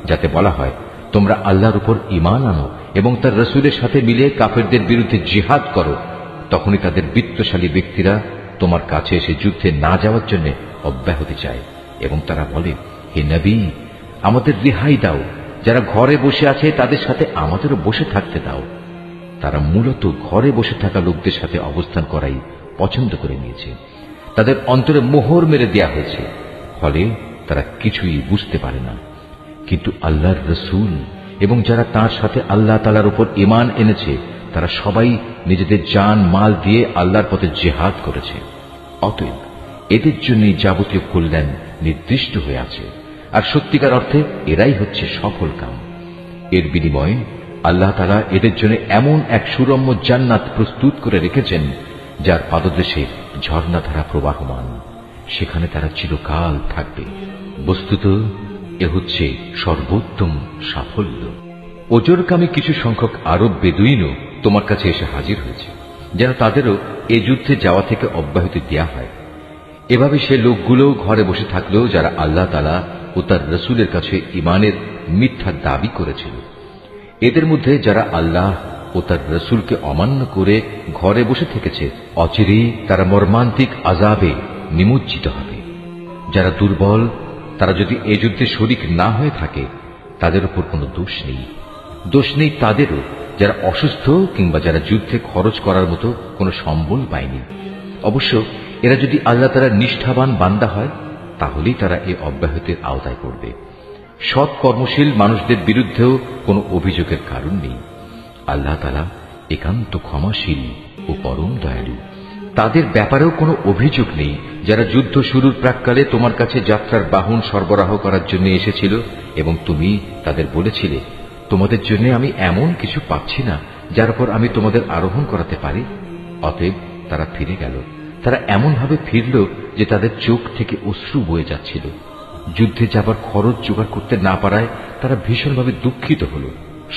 যাতে বলা হয় তোমরা আল্লাহর উপর ঈমান আনো এবং তার রাসূলের সাথে মিলে কাফেরদের বিরুদ্ধে জিহাদ করো, তখনই তাদের বিত্তশালী ব্যক্তিরা তোমার কাছে এসে যুদ্ধে না যাওয়ার জন্য অব্যাহতি চায় এবং তারা বলে, হে নবী, আমাদের রেহাই দাও, যারা ঘরে বসে আছে তাদের সাথে আমাদেরও বসে থাকতে দাও। তারা মূলত ঘরে বসে থাকা লোকদের সাথে অবস্থান করাই পছন্দ করে নিয়েছে। তাদের অন্তরে মোহর মেরে দেয়া হয়েছে, ফলে তারা কিছুই বুঝতে পারে না। কিন্তু আল্লাহর রাসূল এবং যারা তার সাথে আল্লাহ তাআলার উপর ঈমান এনেছে তারা সবাই নিজেদের জান মাল দিয়ে আল্লাহর পথে জিহাদ করেছে। অতএব এদের জন্যই যাবতীয় কল্যাণ নির্দিষ্ট হয়ে আছে, আর সত্যিকার অর্থে এরাই হচ্ছে সফল কাম। এর বিনিময়ে আল্লাহ তাআলা এদের জন্য এমন এক সুরম্য জান্নাত প্রস্তুত করে রেখেছেন যার পাদদেশে ঝর্ণাধারা প্রবাহমান, সেখানে তারা চিরকাল থাকবে। বস্তুত এ হচ্ছে সর্বোত্তম সাফল্য। ওজরকামী কিছু সংখ্যক আরব বেদুইনও তোমার কাছে এসে হাজির হয়েছে, যেন তাদেরও এ যুদ্ধে যাওয়া থেকে অব্যাহতি দেয়া হয়। এভাবে সে লোকগুলো ঘরে বসে থাকলেও যারা আল্লাহ তাআলা ও তার রাসূলের কাছে ঈমানের মিথ্যা দাবি করেছিল। এদের মধ্যে যারা আল্লাহ ও তার রাসূলকে অমান্য করে ঘরে বসে থেকেছে, অচিরেই তারা মর্মান্তিক আযাবে নিমজ্জিত হবে। যারা দুর্বল তারা যদি এ যুদ্ধে শরীক না হয়ে থাকে তাদের উপর কোনো দোষ নেই। দোষ নেই তাদেরও যারা অসুস্থ কিংবা যারা যুদ্ধে খরচ করার মতো কোনো সম্বল পায়নি। অবশ্য এরা যদি আল্লাহ তাআলার নিষ্ঠাবান বান্দা হয় তাহলেই তারা এ অব্যাহতির আওতায় পড়বে। সৎ কর্মশীল মানুষদের বিরুদ্ধেও কোনো অভিযোগের কারণ নেই। আল্লাহ তাআলা একান্ত ক্ষমাশীল ও পরম দয়ালু। তাদের ব্যাপারেও কোনো অভিযোগ নেই যারা যুদ্ধ শুরুর প্রাক্কালে তোমার কাছে যাত্রার বাহন সরবরাহ করার জন্য এসেছিল এবং তুমি তাদের বলেছিলে, তোমাদের জন্য আমি এমন কিছু পাচ্ছি না যার উপর আমি তোমাদের আরোহণ করাতে পারি। অতএব তারা ফিরে গেল। তারা এমনভাবে ফিরল যে তাদের চোখ থেকে অশ্রু বয়ে যাচ্ছিল। যুদ্ধে যাবার খরচ জোগাড় করতে না পারায় তারা ভীষণভাবে দুঃখিত হল।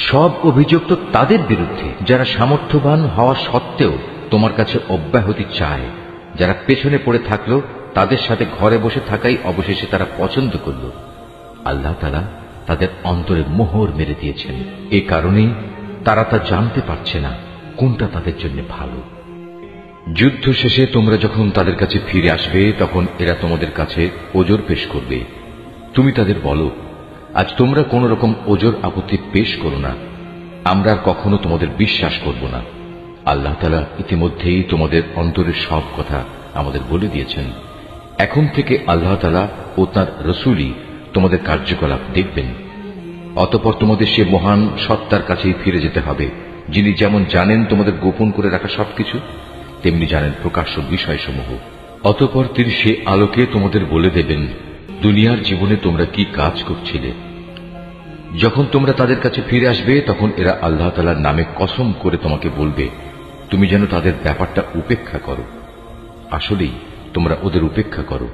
সব অভিযোগ তো তাদের বিরুদ্ধে যারা সামর্থ্যবান হওয়া সত্ত্বেও তোমার কাছে অব্যাহতি চায়। যারা পেছনে পড়ে থাকলো তাদের সাথে ঘরে বসে থাকাই অবশেষে তারা পছন্দ করল। আল্লাহ তাআলা তাদের অন্তরে মোহর মেরে দিয়েছেন। এ কারণেই তারা তা জানতে পারছে না কোনটা তাদের জন্য ভালো। যুদ্ধ শেষে তোমরা যখন তাদের কাছে ফিরে আসবে তখন এরা তোমাদের কাছে ওজর পেশ করবে। তুমি তাদের বলো, আজ তোমরা কোন রকম ওজর আপত্তি পেশ করো না, আমরা আর কখনো তোমাদের বিশ্বাস করব না। আল্লাহ তাআলা ইতিমধ্যেই তোমাদের অন্তরের সব কথা আমাদের বলে দিয়েছেন। এখন থেকে আল্লাহ তাআলা ও তাঁর রাসূলই তোমাদের কার্যকলাপ দেখবেন। অতঃপর তোমাদের সে মহান সত্তার কাছেই ফিরে যেতে হবে, যিনি যেমন জানেন তোমাদের গোপন করে রাখা সবকিছু, তেমনি জানেন প্রকাশ্য বিষয়সমূহ। অতঃপর তিনি সে আলোকে তোমাদের বলে দেবেন দুনিয়ার জীবনে তোমরা কি কাজ করছিলে। যখন তোমরা তাদের কাছে ফিরে আসবে তখন এরা আল্লাহ তাআলার নামে কসম করে তোমাকে বলবে তুমি যেন তাদের ব্যাপারটা উপেক্ষা করো। আসলেই তোমরা ওদের উপেক্ষা করো,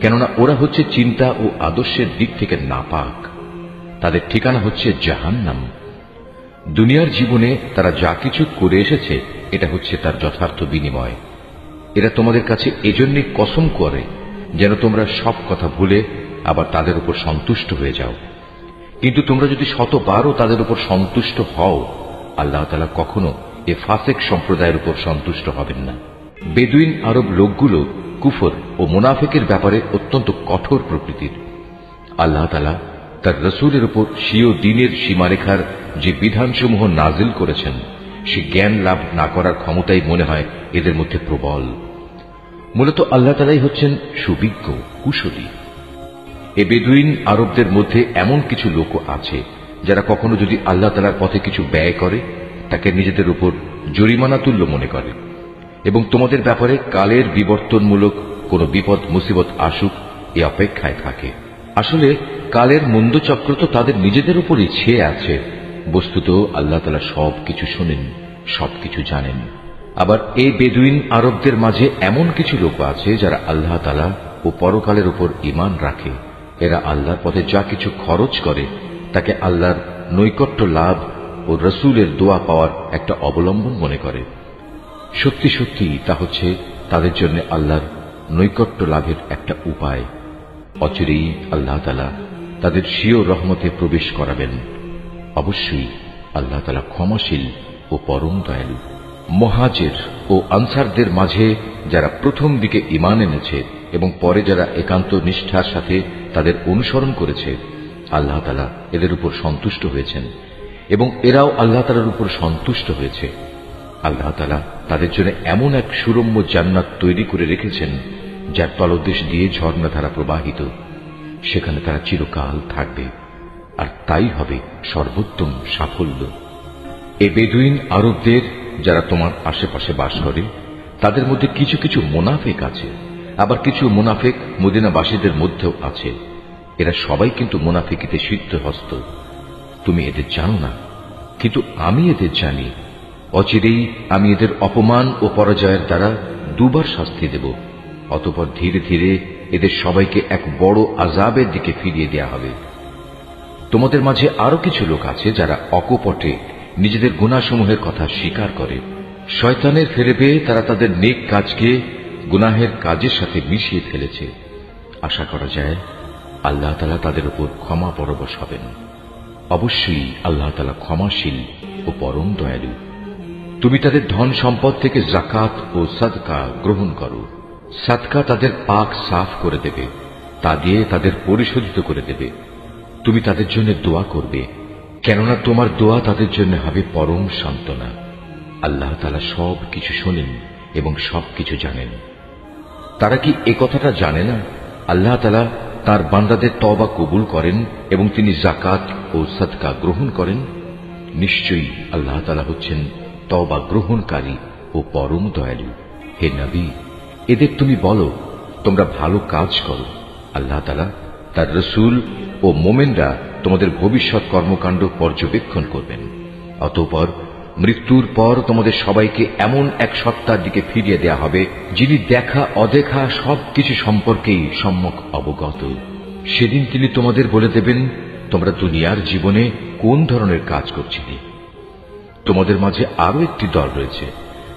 কেননা ওরা হচ্ছে চিন্তা ও আদর্শের দিক থেকে নাপাক। তাদের ঠিকানা হচ্ছে জাহান্নাম। দুনিয়ার জীবনে তারা যা কিছু করে এসেছে এটা হচ্ছে তার যথার্থ বিনিময়। এরা তোমাদের কাছে এজন্যই কসম করে যেন তোমরা সব কথা ভুলে আবার তাদের উপর সন্তুষ্ট হয়ে যাও। কিন্তু তোমরা যদি শতবারও তাদের উপর সন্তুষ্ট হও, আল্লাহ তাআলা কখনো এ ফাসেক সম্প্রদায়ের উপর সন্তুষ্ট হবেন না। বেদুইন আরব লোকগুলো কুফর ও মুনাফিকের ব্যাপারে অত্যন্ত কঠোর প্রকৃতির। আল্লাহ তাআলা তার রাসূলের উপর স্বীয় দ্বীনের সীমারেখার যে বিধানসমূহ নাজিল করেছেন সে জ্ঞান লাভ না করার ক্ষমতাই মনে হয় এদের মধ্যে প্রবল। মূলত আল্লাহ তাআলাই হচ্ছেন সুবিজ্ঞ, কুশলী। এ বেদুইন আরবদের মধ্যে এমন কিছু লোক আছে যারা কখনো যদি আল্লাহ তাআলার পথে কিছু ব্যয় করে তাকে নিজেদের উপর জরিমানা তুল্য মনে করে এবং তোমাদের ব্যাপারে কালের বিবর্তনমূলক কোন বিপদ মুসিবত আসুক এ অপেক্ষায় থাকে। আসলে কালের মন্দচক্র তো তাদের নিজেদের উপরই ছেয়ে আছে। বস্তুত আল্লাহ তাআলা সবকিছু শোনেন, সবকিছু জানেন। আবার এই বেদুইন আরবদের মাঝে এমন কিছু লোক আছে যারা আল্লাহ তাআলা ও পরকালের উপর ঈমান রাখে। এরা আল্লাহর পথে যা কিছু খরচ করে তাকে আল্লাহর নৈকট্য লাভ ও রসুলের দোয়া পাওয়ার একটা অবলম্বন মনে করে। সত্যি সত্যি তা হচ্ছে তাদের জন্য আল্লাহর নৈকট্য লাভের একটা উপায়। অচিরেই আল্লাহ তাআলা তাদের স্বীয় রহমতে প্রবেশ করাবেন। অবশ্যই আল্লাহ তাআলা ক্ষমাশীল ও পরম দয়ালু। মুহাজির ও আনসারদের মাঝে যারা প্রথম দিকে ঈমান এনেছে এবং পরে যারা একান্ত নিষ্ঠার সাথে তাদের অনুসরণ করেছে, আল্লাহ তাআলা এদের উপর সন্তুষ্ট হয়েছেন এবং এরাও আল্লাহ তাআলার উপর সন্তুষ্ট হয়েছে। আল্লাহ তাআলা তাদের জন্য এমন এক সুরম্য জান্নাত তৈরি করে রেখেছেন যার তলদেশ দিয়ে ঝর্ণাধারা প্রবাহিত। সেখানে তারা চিরকাল থাকবে, আর তাই হবে সর্বোত্তম সাফল্য। এ বেদুইন আরবদের যারা তোমার আশেপাশে বাস করে তাদের মধ্যে কিছু কিছু মুনাফিক আছে, আবার কিছু মুনাফিক মদিনাবাসীদের মধ্যেও আছে। এরা সবাই কিন্তু মুনাফিকিতে সিদ্ধহস্ত। তুমি এদের জানো না, কিন্তু আমি এদের জানি। অচিরেই আমি এদের অপমান ও পরাজয়ের দ্বারা দুবার শাস্তি দেব। অতঃপর ধীরে ধীরে এদের সবাইকে এক বড় আযাবের দিকে ফিরিয়ে দেয়া হবে। তোমাদের মাঝে আরো কিছু লোক আছে যারা অকপটে নিজেদের গুনাহসমূহের কথা স্বীকার করে। শয়তানের ফেরে পেয়ে তারা তাদের নেক কাজকে গুনাহের কাজের সাথে মিশিয়ে ফেলেছে। আশা করা যায় আল্লাহ তাআলা তাদের উপর ক্ষমা পরবশ হবেন। অবশ্যই আল্লাহ তাআলা ক্ষমাশীল ও পরম দয়ালু। তুমি তাদের ধন সম্পদ থেকে যাকাত ও সাদকা গ্রহণ করো। সাদকা তাদের পাক সাফ করে দেবে, তা দিয়ে তাদের পরিশোধিত করে দেবে। তুমি তাদের জন্য দোয়া করবে, কেননা তোমার দোয়া তাদের জন্য হবে পরম সান্ত্বনা। আল্লাহ তাআলা সব কিছু শোনেন এবং সবকিছু জানেন। তারা কি এ কথাটা জানে না আল্লাহ তাআলা তার বান্দাদের তওবা কবুল করেন এবং তিনি যাকাত ও সাদকা গ্রহণ করেন? নিশ্চয়ই আল্লাহ তাআলা হচ্ছেন তওবা গ্রহণকারী ও পরম দয়ালু। হে নবী, এদের তুমি বলো, তোমরা ভালো কাজ করো। আল্লাহ তাআলা, তার রসুল ও মোমেনরা তোমাদের ভবিষ্যৎ কর্মকাণ্ড পর্যবেক্ষণ করবেন। অতঃপর মৃত্যুর পর তোমাদের সবাইকে এমন এক সত্তার দিকে ফিরিয়ে দেয়া হবে যিনি দেখা অদেখা সবকিছু সম্পর্কেই সম্যক অবগত। সেদিন তিনি তোমাদের বলে দেবেন, তোমরা দুনিয়ার জীবনে কোন ধরনের কাজ করছিলে। তোমাদের মাঝে আরো একটি দল রয়েছে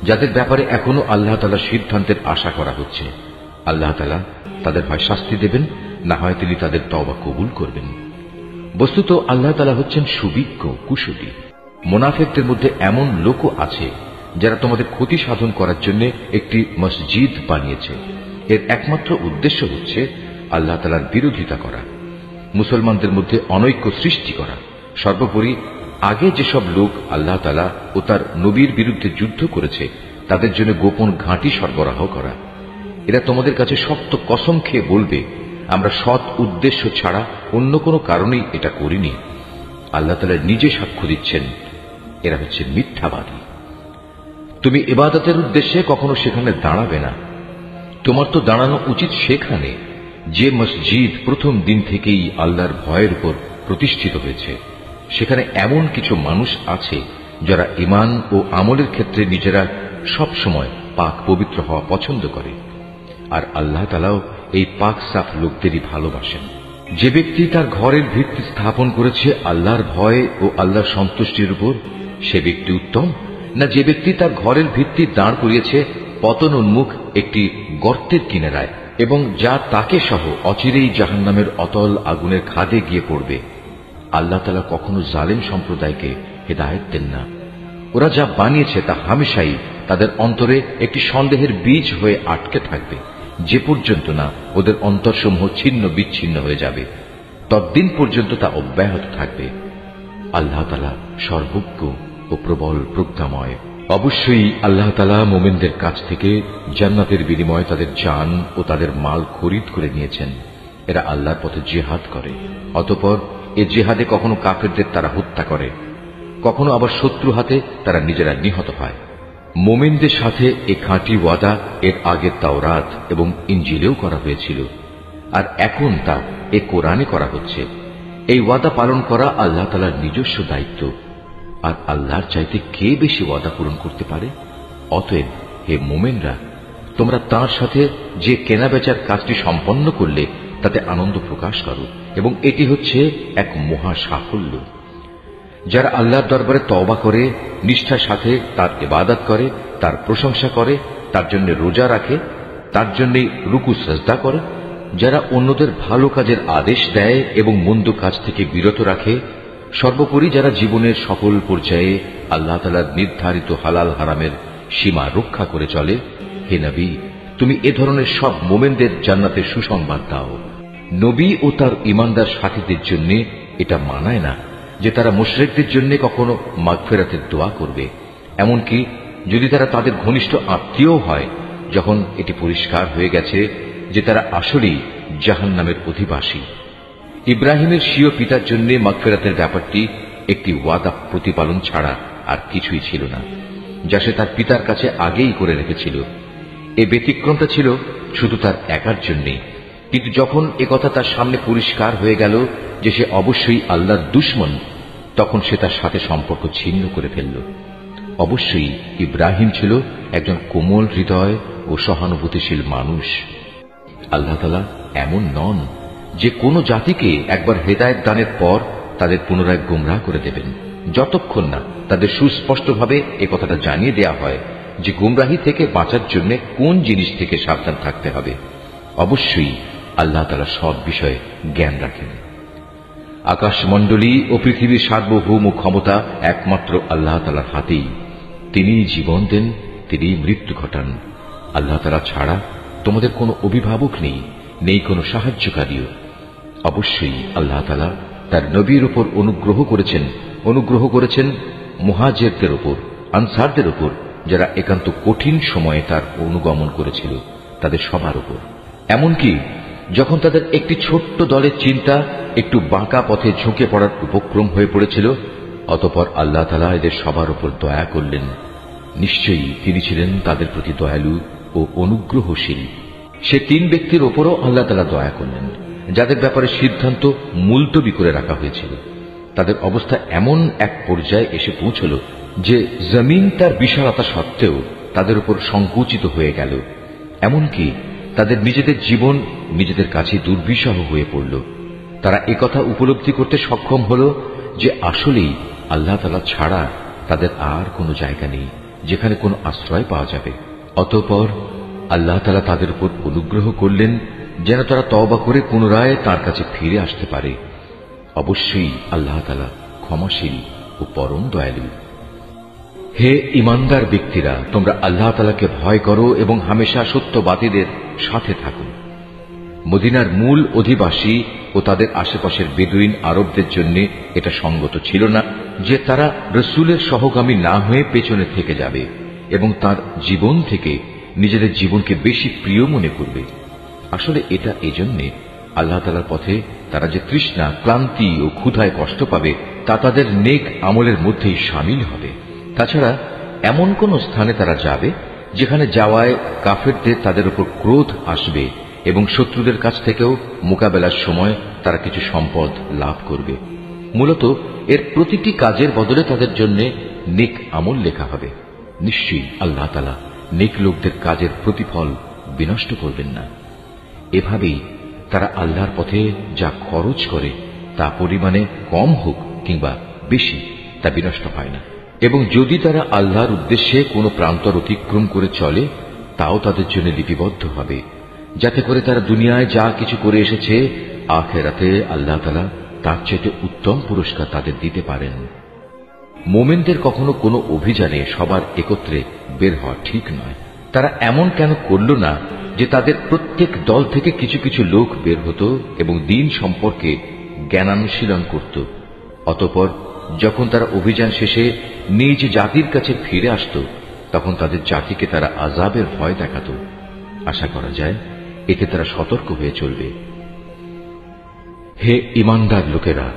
যাদের ব্যাপারে এখনো আল্লাহ তাআলার সিদ্ধান্তের আশা করা হচ্ছে। আল্লাহ তাআলা তাদের হয় শাস্তি দেবেন, না হয় তিনি তাদের তওবা কবুল করবেন। বস্তুত আল্লাহ তাআলা হচ্ছেন সুবিজ্ঞ, কুশলী। মুনাফিকদের মধ্যে এমন লোকও আছে যারা তোমাদের ক্ষতি সাধন করার জন্য একটি মসজিদ বানিয়েছে। এর একমাত্র উদ্দেশ্য হচ্ছে আল্লাহ তাআলার বিরোধিতা করা, মুসলমানদের মধ্যে অনৈক্য সৃষ্টি করা। সর্বোপরি আগে যেসব লোক আল্লাহ তাআলা ও তার নবীর বিরুদ্ধে যুদ্ধ করেছে তাদের জন্য গোপন ঘাঁটি সরবরাহ করা। এরা তোমাদের কাছে শক্ত কসম খেয়ে বলবে, আমরা সৎ উদ্দেশ্য ছাড়া অন্য কোনো কারণেই এটা করিনি। আল্লাহ তাআলা নিজে সাক্ষ্য দিচ্ছেন, এরা হচ্ছে মিথ্যাবাদী। তুমি ইবাদতের উদ্দেশ্যে কখনো সেখানে দাঁড়াবে না। তোমার তো দাঁড়ানো উচিত সেখানে যে মসজিদ প্রথম দিন থেকেই আল্লাহর ভয়ের উপর প্রতিষ্ঠিত হয়েছে। সেখানে এমন কিছু মানুষ আছে যারা ঈমান ও আমলের ক্ষেত্রে নিজেরা সব সময় পাক পবিত্র হওয়া পছন্দ করে, আর আল্লাহ তাআলাও এই পাক সাফ লোকদেরই ভালোবাসেন। যে ব্যক্তি তার ঘরের ভিত্তি স্থাপন করেছে আল্লাহর ভয় ও আল্লাহর সন্তুষ্টির উপর, সে ব্যক্তি উত্তম, না যে ব্যক্তি তার ঘরের ভিত্তি দাঁড় করিয়েছে পতন উন্মুখ একটি গর্তের কিনারায় এবং যা তাকে সহ অচিরেই জাহান্নামের অতল আগুনের খাদে গিয়ে পড়বে। আল্লাহ তাআলা কখনো জালেম সম্প্রদায়কে হেদায়েত দেন না। ওরা যা বানিয়েছে তা হামেশাই তাদের অন্তরে একটি সন্দেহের বীজ হয়ে আটকে থাকবে, যে পর্যন্ত না ওদের অন্তরসমূহ ছিন্ন বিচ্ছিন্ন হয়ে যাবে, ততদিন পর্যন্ত তা অব্যাহত থাকবে। আল্লাহ তাআলা সর্বজ্ঞ, ও প্রবল প্রজ্ঞাময়। অবশ্যই আল্লাহ তাআলা মুমিনদের কাছ থেকে জান্নাতের বিনিময়ে তাদের জান ও তাদের মাল খরিদ করে নিয়েছেন। এরা আল্লাহর পথে জিহাদ করে, অতঃপর এ জিহাদে কখনো কাফেরদের তারা হত্যা করে, কখনো আবার শত্রু হাতে তারা নিজেরা নিহত হয়। মুমিনদের সাথে এ খাঁটি ওয়াদা এর আগে তাওরাত এবং ইনজিলেও করা হয়েছিল, আর এখন তা এ কোরআনে করা হচ্ছে। এই ওয়াদা পালন করা আল্লাহ তাআলার নিজস্ব দায়িত্ব, আর আল্লাহর চাইতে কে বেশি ওয়াদা পূরণ করতে পারে? অতএব হে মুমিনরা, তোমরা তাঁর সাথে যে কেনাবেচার কাজটি সম্পন্ন করলে তাতে আনন্দ প্রকাশ করো, এবং এটি হচ্ছে এক মহা সাফল্য। যারা আল্লাহর দরবারে তওবা করে, নিষ্ঠার সাথে তার ইবাদত করে, তার প্রশংসা করে, তার জন্য রোজা রাখে, তার জন্য রুকু সাজদা করে, যারা অন্যদের ভালো কাজের আদেশ দেয় এবং মন্দ কাজ থেকে বিরত রাখে, সর্বোপরি যারা জীবনের সকল পর্যায়ে আল্লাহ তাআলার নির্ধারিত হালাল হারামের সীমা রক্ষা করে চলে, হে নবী, তুমি এ ধরনের সব মুমিনদের জান্নাতের সুসংবাদ দাও। নবী ও তার ঈমানদার সাথীদের জন্য এটা মানায় না যে তারা মুশরিকদের জন্য কখনো মাগফিরাতের দোয়া করবে, এমনকি যদি তারা তাদের ঘনিষ্ঠ আত্মীয় হয়, যখন এটি পরিষ্কার হয়ে গেছে যে তারা আসলেই জাহান্নামের অধিবাসী। ইব্রাহিমের স্বীয় পিতার জন্য মাগফিরাতের ব্যাপারটি একটি ওয়াদা প্রতিপালন ছাড়া আর কিছুই ছিল না, যা সে তার পিতার কাছে আগেই করে রেখেছিল। এ ব্যতিক্রমটা ছিল শুধু তার একার জন্যেই, কিন্তু যখন একথা তার সামনে পরিষ্কার হয়ে গেল যে সে অবশ্যই আল্লাহর দুশমন, তখন সে তার সাথে সম্পর্ক ছিন্ন করে ফেলল। অবশ্যই ইব্রাহিম ছিল একজন কোমল হৃদয় ও সহানুভূতিশীল মানুষ। আল্লাহ তাআলা এমন নন যে কোনো জাতিকে একবার হেদায়েত দানের পর তাদের পুনরায় গোমরাহ করে দেবেন, যতক্ষণ না তাদের সুস্পষ্টভাবে এ কথাটা জানিয়ে দেয়া হয় যে গোমরাহি থেকে বাঁচার জন্য কোন জিনিস থেকে সাবধান থাকতে হবে। অবশ্যই আল্লাহ তাআলা সব বিষয়ে জ্ঞান রাখেন। আকাশমণ্ডলী ও পৃথিবীর সার্বভৌম ক্ষমতা একমাত্র আল্লাহ তাআলার হাতেই। তিনিই জীবন দেন, তিনিই মৃত্যু ঘটান। আল্লাহ তাআলা ছাড়া তোমাদের কোনো অভিভাবক নেই, নেই কোনো সাহায্যকারীও। অবশ্যই আল্লাহ তাআলা তার নবীর উপর অনুগ্রহ করেছেন মুহাজিরদের উপর, আনসারদের উপর, যারা একান্ত কঠিন সময়ে তার অনুগমন করেছিল, তাদের সবার উপর। এমনকি যখন তাদের একটি ছোট্ট দলের চিন্তা একটু বাঁকা পথে ঝুঁকে পড়ার উপক্রম হয়ে পড়েছিল, অতঃপর আল্লাহ তাআলা এদের সবার উপর দয়া করলেন। নিশ্চয়ই তিনি ছিলেন তাদের প্রতি দয়ালু ও অনুগ্রহশীল। সে তিন ব্যক্তির ওপরও আল্লাহ তাআলা দয়া করলেন, যাদের ব্যাপারে সিদ্ধান্ত মুলতবি করে রাখা হয়েছিল। তাদের অবস্থা এমন এক পর্যায়ে এসে পৌঁছল যে জমিন তার বিশালতা সত্ত্বেও তাদের উপর সংকুচিত হয়ে গেল। এমনকি তাদের নিজেদের জীবন নিজেদের কাছে দুর্বিষহ হয়ে পড়ল। তারা একথা উপলব্ধি করতে সক্ষম হল যে আসলেই আল্লাহ তাআলা ছাড়া তাদের আর কোনো জায়গা নেই যেখানে কোনো আশ্রয় পাওয়া যাবে। অতঃপর আল্লাহ তাআলা তাদের উপর অনুগ্রহ করলেন যেন তারা তওবা করে পুনরায় তার কাছে ফিরে আসতে পারে। অবশ্যই আল্লাহ তাআলা ক্ষমাশীল ও পরম দয়ালু। হে ঈমানদার ব্যক্তিরা, তোমরা আল্লাহ তাআলাকে ভয় করো এবং হামেশা সত্যবাদীদের সাথে থাকো। মদিনার মূল অধিবাসী ও তাদের আশেপাশের বেদুইন আরবদের জন্য এটা সঙ্গত ছিল না যে তারা রাসূলের সহগামী না হয়ে পেছনে থেকে যাবে এবং তার জীবন থেকে নিজেদের জীবনকে বেশি প্রিয় মনে করবে। আসলে এটা এজন্যে, আল্লাহ তাআলার পথে তারা যে তৃষ্ণা, ক্লান্তি ও ক্ষুধায় কষ্ট পাবে তা তাদের নেক আমলের মধ্যেই শামিল হবে। তাছাড়া এমন কোন স্থানে তারা যাবে যেখানে যাওয়ায় কাফেরদের তাদের উপর ক্রোধ আসবে এবং শত্রুদের কাছ থেকেও মোকাবেলার সময় তারা কিছু সম্পদ লাভ করবে। মূলত এর প্রতিটি কাজের বদলে তাদের জন্য নেক আমল লেখা হবে। নিশ্চয়ই আল্লাহ তাআলা নেক লোকদের কাজের প্রতিফল বিনষ্ট করবেন না। এভাবেই তারা আল্লাহর পথে যা খরচ করে তা পরিমাণে কম হোক কিংবা বেশি, তা বিনষ্ট হয় না। এবং যদি তারা আল্লাহর উদ্দেশ্যে কোনো প্রান্তর অতিক্রম করে চলে, তাও তাদের জন্য লিপিবদ্ধ হবে, যাতে করে তারা দুনিয়ায় যা কিছু করে এসেছে, আখিরাতে আল্লাহ তাআলা তার চাইতে উত্তম পুরস্কার তাদের দিতে পারেন। মুমিনদের কখনো কোনো অভিযানে সবার একত্রে বের হওয়া ঠিক নয়। তারা এমন কেন করল না যে তাদের প্রত্যেক দল থেকে কিছু কিছু লোক বের হতো এবং দ্বীন সম্পর্কে জ্ঞানানুশীলন করত। অতঃপর যখন তারা অভিযান শেষে নিজ জাতির কাছে ফিরে আসত, তখন তাদের জাতিকে তারা আযাবের ভয় দেখাত। আশা করা যায় এতে তারা সতর্ক হয়ে চলবে। হে ঈমানদার লোকেরা,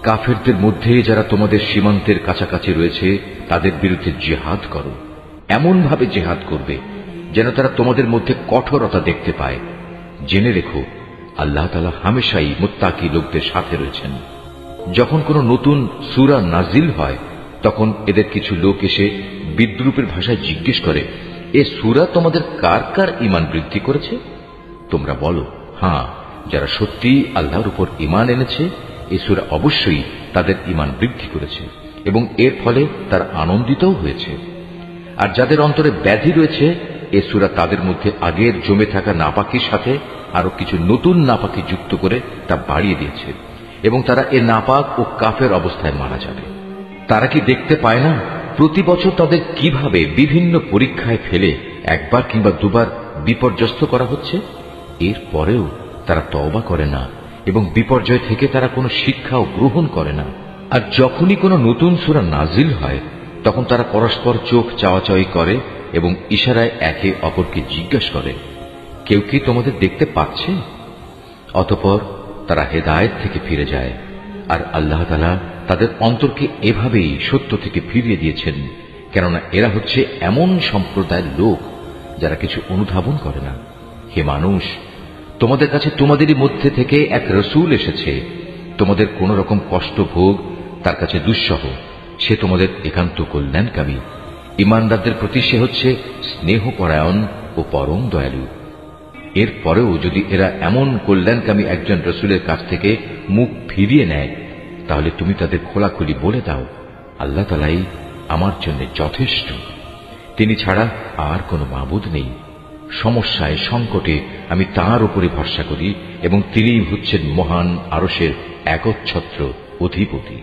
কাফেরদের মধ্যে যারা তোমাদের সীমান্তের কাছাকাছি রয়েছে তাদের বিরুদ্ধে জিহাদ করো। এমন ভাবে জিহাদ করবে যেন তারা তোমাদের মধ্যে কঠোরতা দেখতে পায়। জেনে রেখো, আল্লাহ তাআলা হামেশাই মুত্তাকি লোকদের সাথে রয়েছেন। যখন কোনো নতুন সূরা নাজিল হয় তখন এদের কিছু লোক এসে বিদ্রূপের ভাষায় জিজ্ঞেস করে, এ সূরা তোমাদের কার কার ঈমান বৃদ্ধি করেছে? তোমরা বলো, হ্যাঁ, যারা সত্যি আল্লাহর উপর ঈমান এনেছে এই সূরা অবশ্যই তাদের ঈমান বৃদ্ধি করেছে এবং এর ফলে তারা আনন্দিতও হয়েছে। আর যাদের অন্তরে ব্যাধি রয়েছে এ সূরা তাদের মধ্যে আগের জমে থাকা নাপাকির সাথে আরো কিছু নতুন নাপাকি যুক্ত করে তা বাড়িয়ে দিয়েছে এবং তারা এ নাপাক ও কাফের অবস্থায় মারা যাবে। তারা কি দেখতে পায় না প্রতি বছর তাদের কিভাবে বিভিন্ন পরীক্ষায় ফেলে একবার কিংবা দুবার বিপর্যস্ত করা হচ্ছে? এর পরেও তারা তওবা করে না এবং বিপর্যয় থেকে তারা কোনো শিক্ষাও গ্রহণ করে না। আর যখনই কোনো নতুন সূরা নাজিল হয় তখন তারা পরস্পর চোখ চাওয়াচাওয়ি করে এবং ইশারায় একে অপরকে জিজ্ঞাসা করে, কেউ কি তোমাদের দেখতে পাচ্ছে? অতঃপর তারা হেদায়েত থেকে ফিরে যায়। আর আল্লাহ তাআলা তাদের অন্তরকে এভাবেই সত্য থেকে ফিরিয়ে দিয়েছেন, কেননা এরা হচ্ছে এমন সম্প্রদায়ের লোক যারা কিছু অনুধাবন করে না। হে মানুষ, তোমাদের কাছে তোমাদেরই মধ্যে থেকে এক রসূল এসেছে। তোমাদের কোন রকম কষ্ট ভোগ তার কাছে দুঃসহ। সে তোমাদের একান্ত কল্যাণকামী। ঈমানদারদের প্রতি সে হচ্ছে স্নেহপরায়ণ ও পরম দয়ালু। এর পরেও যদি এরা এমন কল্যাণকামী একজন রসূলের কাছ থেকে মুখ ফিরিয়ে নেয় তাহলে তুমি তাদের খোলাখুলি বলে দাও, আল্লাহ তাআলাই আমার জন্য যথেষ্ট। তিনি ছাড়া আর কোনো মাবুদ নেই। সমস্যায় সংকটে আমি তাঁর উপরে ভরসা করি এবং তিনিই হচ্ছেন মহান আরশের একচ্ছত্র অধিপতি।